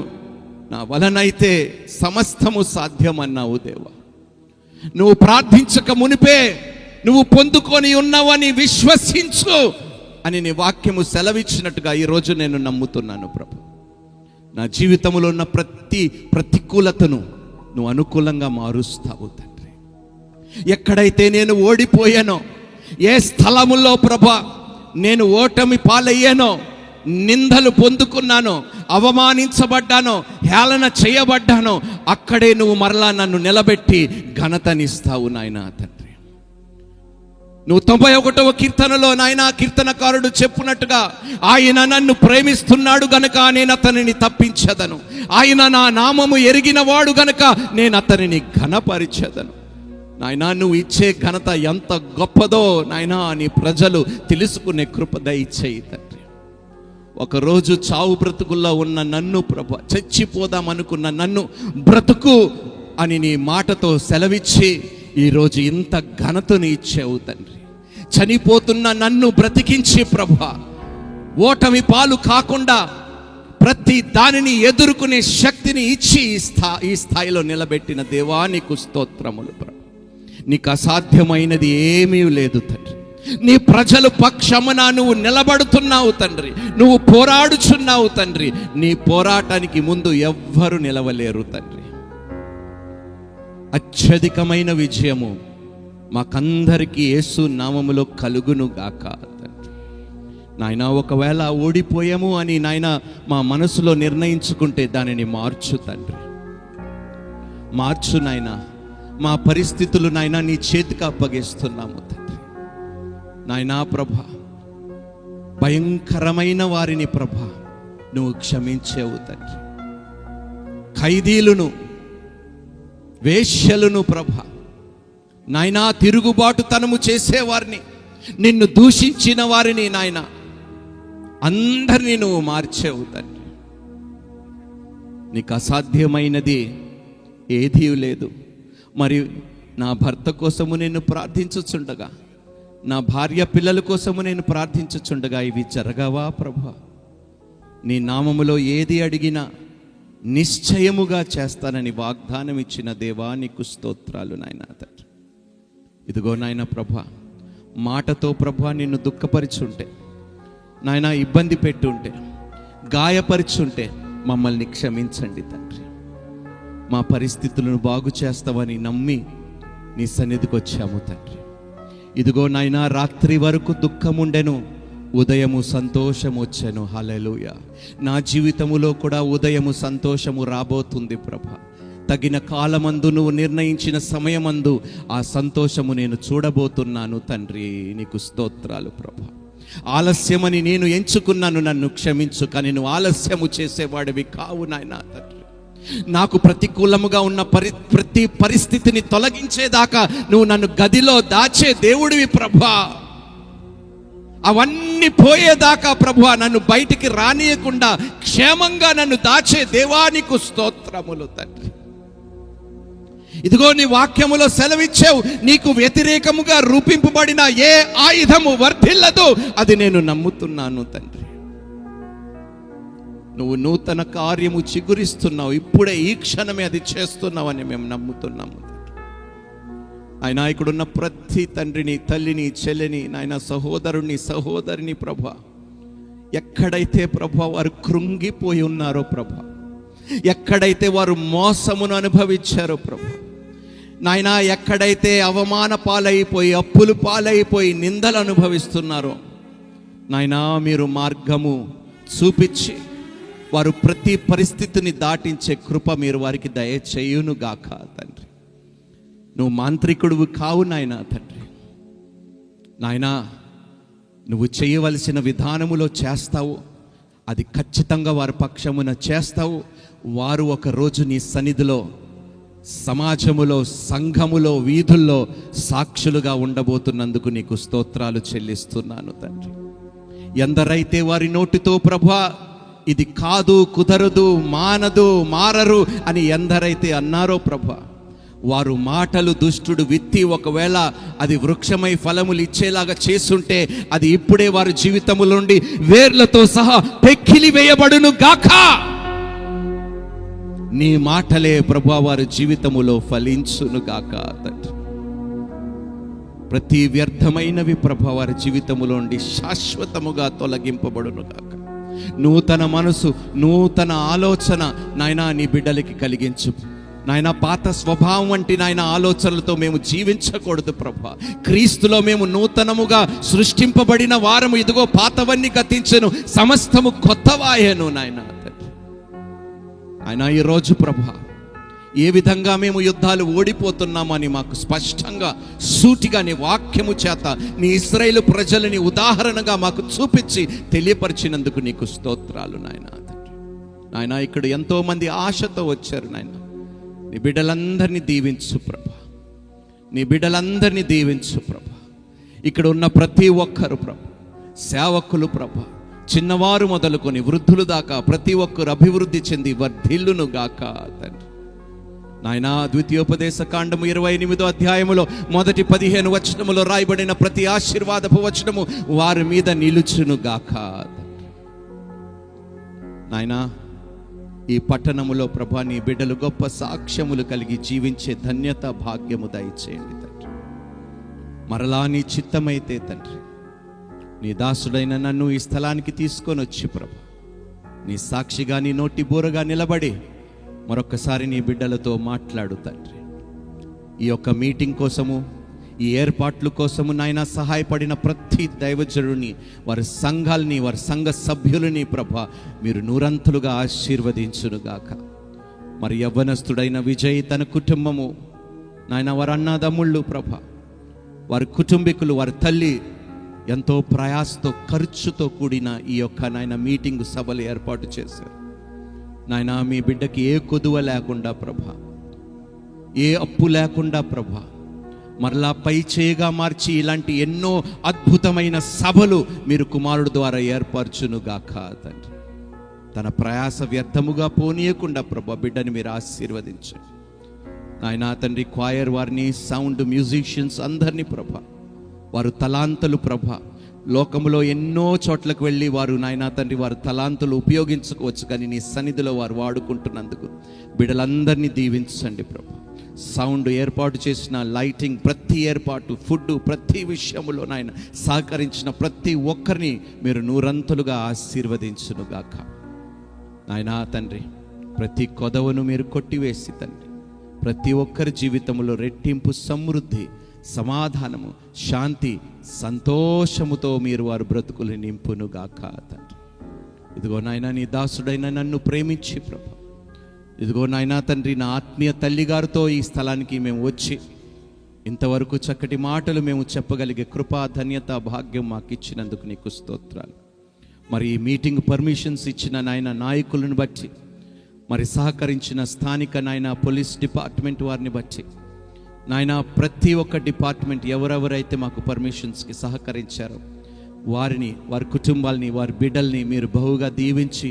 నా వలనైతే సమస్తము సాధ్యమన్నావు దేవా. నువ్వు ప్రార్థించక మునిపే నువ్వు పొందుకొని ఉన్నావని విశ్వసించు అని నీ వాక్యము సెలవిచ్చినట్టుగా ఈరోజు నేను నమ్ముతున్నాను ప్రభు. నా జీవితంలో ఉన్న ప్రతి ప్రతికూలతను నువ్వు అనుకూలంగా మారుస్తావు తండ్రి. ఎక్కడైతే నేను ఓడిపోయానో, ఏ స్థలములో ప్రభా నేను ఓటమి పాలయ్యానో, నిందలు పొందుకున్నానో, అవమానించబడ్డానో, హేళన చేయబడ్డానో, అక్కడే నువ్వు మరలా నన్ను నిలబెట్టి ఘనతనిస్తావు నాయనా తండ్రి. నువ్వు 91వ కీర్తనలో నాయనా కీర్తనకారుడు చెప్పునట్టుగా, ఆయన నన్ను ప్రేమిస్తున్నాడు గనుక నేను అతనిని తప్పించదను, ఆయన నా నామము ఎరిగిన వాడు గనుక నేను అతనిని ఘనపరిచెదను. నాయనా, నువ్వు ఇచ్చే ఘనత ఎంత గొప్పదో నాయనా నీ ప్రజలు తెలుసుకునే కృప దయచేయి తండ్రి. ఒకరోజు చావు బ్రతుకుల్లో ఉన్న నన్ను ప్రభు, చచ్చిపోదామనుకున్న నన్ను బ్రతుకు అని నీ మాటతో సెలవిచ్చి ఈరోజు ఇంత ఘనతను ఇచ్చావు తండ్రి. చనిపోతున్న నన్ను బ్రతికించి ప్రభు, ఓటమి పాలు కాకుండా ప్రతి దానిని ఎదుర్కొనే శక్తిని ఇచ్చి ఈ స్థాయిలో నిలబెట్టిన దేవా నీకు స్తోత్రములు ప్రభు. నీకు అసాధ్యమైనది ఏమీ లేదు తండ్రి. నీ ప్రజలు పక్షమున నువ్వు నిలబడుతున్నావు తండ్రి, నువ్వు పోరాడుచున్నావు తండ్రి. నీ పోరాటానికి ముందు ఎవ్వరు నిలవలేరు తండ్రి. అత్యధికమైన విజయము మాకందరికీ యేసు నామములో కలుగును గాక తండ్రి. నాయన, ఒకవేళ ఓడిపోయాము అని నాయన మా మనసులో నిర్ణయించుకుంటే దానిని మార్చు తండ్రి, మార్చు నాయన. మా పరిస్థితులు నాయన నీ చేతికి అప్పగిస్తున్నాము తండ్రి. నాయనా ప్రభా, భయంకరమైన వారిని ప్రభా నువ్వు క్షమించేవు తండ్రి. ఖైదీలను, వేశ్యలను ప్రభా నాయనా, తిరుగుబాటుతనము చేసేవారిని, నిన్ను దూషించిన వారిని నాయన అందరినీ నువ్వు మార్చేవు తండ్రి. నీకు అసాధ్యమైనది ఏదీ లేదు. మరి నా భర్త కోసము నేను ప్రార్థించుచుండగా, నా భార్య పిల్లల కోసము నేను ప్రార్థించుచుండగా ఇవి జరగవా ప్రభా? నీ నామములో ఏది అడిగినా నిశ్చయముగా చేస్తానని వాగ్దానం ఇచ్చిన దేవా నీకు స్తోత్రాలు నాయనా తండ్రి. ఇదిగో నాయన ప్రభా, మాటతో ప్రభా నిన్ను దుఃఖపరిచుంటే నాయన, ఇబ్బంది పెట్టుంటే, గాయపరిచుంటే మమ్మల్ని క్షమించండి తండ్రి. మా పరిస్థితులను బాగు చేస్తావని నమ్మి నీ సన్నిధికి వచ్చాము తండ్రి. ఇదిగో నాయనా, రాత్రి వరకు దుఃఖముండెను, ఉదయము సంతోషము వచ్చెను. హల్లెలూయా. నా జీవితములో కూడా ఉదయము సంతోషము రాబోతుంది ప్రభా. తగిన కాలమందు నువ్వు నిర్ణయించిన సమయమందు ఆ సంతోషము నేను చూడబోతున్నాను తండ్రి. నీకు స్తోత్రాలు ప్రభా. ఆలస్యమని నేను ఎంచుకున్నాను, నన్ను క్షమించు. కానీ నువ్వు ఆలస్యము చేసేవాడివి కావు నాయనా తండ్రి. నాకు ప్రతికూలముగా ఉన్న ప్రతి పరిస్థితిని తొలగించేదాకా నువ్వు నన్ను గదిలో దాచే దేవుడివి ప్రభా. అవన్నీ పోయేదాకా ప్రభువా నన్ను బయటికి రానియకుండా క్షేమంగా నన్ను దాచే దేవానికి స్తోత్రములు తండ్రి. ఇదిగో నీ వాక్యములో సెలవిచ్చావు, నీకు వ్యతిరేకముగా రూపింపబడిన ఏ ఆయుధము వర్ధిల్లదు, అది నేను నమ్ముతున్నాను తండ్రి. నువ్వు నూతన కార్యము చిగురిస్తున్నావు, ఇప్పుడే ఈ క్షణమే అది చేస్తున్నావని మేము నమ్ముతున్నాము. ఆయన ఇక్కడున్న ప్రతి తండ్రిని, తల్లిని, చెల్లిని, నాయన సహోదరుని, సహోదరిని ప్రభా, ఎక్కడైతే ప్రభా వారు కృంగిపోయి ఉన్నారో ప్రభా, ఎక్కడైతే వారు మోసమును అనుభవించారో ప్రభా, నాయన ఎక్కడైతే అవమాన పాలైపోయి, అప్పులు పాలైపోయి, నిందలు అనుభవిస్తున్నారో నాయనా, మీరు మార్గము చూపించి వారు ప్రతి పరిస్థితిని దాటించే కృప మీరు వారికి దయచేయునుగాక తండ్రి. నువ్వు మాంత్రికుడువు కావు నాయనా తండ్రి. నాయనా, నువ్వు చేయవలసిన విధానములో చేస్తావు, అది ఖచ్చితంగా వారి పక్షమున చేస్తావు. వారు ఒక రోజు నీ సన్నిధిలో, సమాజములో, సంఘములో, వీధుల్లో సాక్షులుగా ఉండబోతున్నందుకు నీకు స్తోత్రాలు చెల్లిస్తున్నాను తండ్రి. ఎందరైతే వారి నోటితో ప్రభా ఇది కాదు, కుదరదు, మానదు, మారరు అని ఎందరైతే అన్నారో ప్రభా, వారు మాటలు దుష్టుడు విత్తి ఒకవేళ అది వృక్షమై ఫలములు ఇచ్చేలాగా చేస్తుంటే అది ఇప్పుడే వారి జీవితముల నుండి వేర్లతో సహా పెక్కిలి వేయబడును గాక. నీ మాటలే ప్రభా వారి జీవితములో ఫలించును గాక తండ్రి. ప్రతి వ్యర్థమైనవి ప్రభా వారి జీవితములో నుండి శాశ్వతముగా తొలగింపబడును గాక. నూతన మనసు, నూతన ఆలోచన నాయనా నీ బిడ్డలకి కలిగించు నాయన. పాత స్వభావం వంటి నాయన ఆలోచనలతో మేము జీవించకూడదు ప్రభా. క్రీస్తులో మేము నూతనముగా సృష్టింపబడిన వారము. ఇదిగో పాతవన్నీ గతించెను, సమస్తము కొత్తవాయెను నాయన తండ్రి. ఆయన ఈరోజు ప్రభా ఏ విధంగా మేము యుద్ధాలు ఓడిపోతున్నామని మాకు స్పష్టంగా సూటిగా నీ వాక్యము చేత నీ ఇశ్రాయేలు ప్రజలని ఉదాహరణగా మాకు చూపించి తెలియపరిచినందుకు నీకు స్తోత్రాలు నాయన తండ్రి. నాయన ఇక్కడ ఎంతో మంది ఆశతో వచ్చారు నాయన. నీ బిడ్డలందరినీ దీవించు ప్రభా, నీ బిడ్డలందరినీ దీవించు ప్రభా. ఇక్కడ ఉన్న ప్రతి ఒక్కరు ప్రభా, సేవకులు ప్రభా, చిన్నవారు మొదలుకొని వృద్ధులు దాకా ప్రతి ఒక్కరు అభివృద్ధి చెంది వర్ధిల్లును గాక తండ్రి. నాయనా, ద్వితీయోపదేశ కాండము 28వ అధ్యాయములో మొదటి 15 వచనములో రాయబడిన ప్రతి ఆశీర్వాదపు వచనము వారి మీద నిలుచును గాక. నాయనా, ఈ పట్టణములో ప్రభా నీ బిడ్డలు గొప్ప సాక్ష్యములు కలిగి జీవించే ధన్యత, భాగ్యము దయచేయండి తండ్రి. మరలా నీ చిత్తమైతే తండ్రి, నీ దాసుడైన నన్ను ఈ స్థలానికి తీసుకొని వచ్చి ప్రభా నీ సాక్షిగా, నీ నోటి బోరగా నిలబడి మరొక్కసారి నీ బిడ్డలతో మాట్లాడు తండ్రి. ఈ యొక్క మీటింగ్ కోసము, ఈ ఏర్పాట్ల కోసము నాయన సహాయపడిన ప్రతి దైవజనుడిని, వారి సంఘాలని, వారి సంఘ సభ్యులని ప్రభా మీరు నూరంతులుగా ఆశీర్వదించునుగాక. మరి యవ్వనస్తుడైన విజయ్, తన కుటుంబము నాయన, వారి అన్నదమ్ముళ్ళు ప్రభా, వారి కుటుంబీకులు, వారి తల్లి ఎంతో ప్రయాసతో, ఖర్చుతో కూడిన ఈ యొక్క నాయన మీటింగ్ సభలు ఏర్పాటు చేశారు నాయన. మీ బిడ్డకి ఏ కొదువ లేకుండా ప్రభా, ఏ అప్పు లేకుండా ప్రభా మరలా పై చేయగా మార్చి ఇలాంటి ఎన్నో అద్భుతమైన సభలు మీరు కుమారుడు ద్వారా ఏర్పరచునుగాక తండ్రి. తన ప్రయాస వ్యర్థముగా పోనీయకుండా ప్రభా బిడ్డని మీరు ఆశీర్వదించండి నాయనా తండ్రి. క్వాయర్ వారిని, సౌండ్ మ్యూజిషియన్స్ అందరినీ ప్రభా, వారు తలాంతులు ప్రభా, లోకములో ఎన్నో చోట్లకు వెళ్ళి వారు నాయనా తండ్రి వారు తలాంతులు ఉపయోగించుకోవచ్చు, కానీ నీ సన్నిధిలో వారు వాడుకుంటున్నందుకు బిడ్డలందరినీ దీవించండి ప్రభా. సౌండ్ ఏర్పాటు చేసిన, లైటింగ్, ప్రతి ఏర్పాటు, ఫుడ్, ప్రతి విషయంలో నాయన సహకరించిన ప్రతి ఒక్కరిని మీరు నూరంతులుగా ఆశీర్వదించునుగాక నాయనా తండ్రి. ప్రతి కొదవను మీరు కొట్టివేసి తండ్రి ప్రతి ఒక్కరి జీవితంలో రెట్టింపు, సమృద్ధి, సమాధానము, శాంతి, సంతోషముతో మీరు వారి బ్రతుకులు నింపునుగాక తండ్రి. ఇదిగో నాయన, నీ దాసుడైన నన్ను ప్రేమించి ప్రభు, ఇదిగో నాయనా తండ్రి, నా ఆత్మీయ తల్లిగారితో ఈ స్థలానికి మేము వచ్చి ఇంతవరకు చక్కటి మాటలు మేము చెప్పగలిగే కృపా, ధన్యత, భాగ్యం మాకు ఇచ్చినందుకు నీకు స్తోత్రాలు. మరి ఈ మీటింగ్ పర్మిషన్స్ ఇచ్చిన నాయన నాయకులను బట్టి, మరి సహకరించిన స్థానిక నాయన పోలీస్ డిపార్ట్మెంట్ వారిని బట్టి నాయన, ప్రతి ఒక్క డిపార్ట్మెంట్ ఎవరెవరైతే మాకు పర్మిషన్స్కి సహకరించారో వారిని, వారి కుటుంబాలని, వారి బిడ్డల్ని మీరు బహుగా దీవించి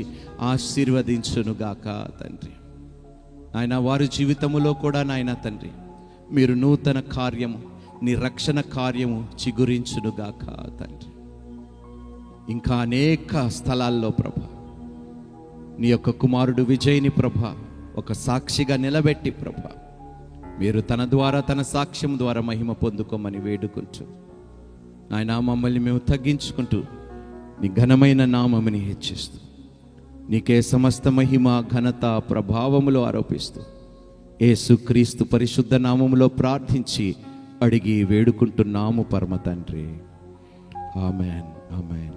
ఆశీర్వదించునుగాక తండ్రి. నాయన, వారి జీవితములో కూడా నాయన తండ్రి మీరు నూతన కార్యము, నీ రక్షణ కార్యము చిగురించునుగాక తండ్రి. ఇంకా అనేక స్థలాల్లో ప్రభ నీ యొక్క కుమారుడు విజయ్ని ప్రభ ఒక సాక్షిగా నిలబెట్టి ప్రభ మీరు తన ద్వారా, తన సాక్ష్యం ద్వారా మహిమ పొందుకోమని వేడుకుంటూ నాయన, మమ్మల్ని మేము తగ్గించుకుంటూ నీ ఘనమైన నామముని హెచ్చిస్తూ నీకే సమస్త మహిమ, ఘనత, ప్రభావములు ఆరోపిస్తూ యేసుక్రీస్తు పరిశుద్ధ నామములో ప్రార్థించి అడిగి వేడుకుంటున్నాము పరమ తండ్రి. Amen, amen.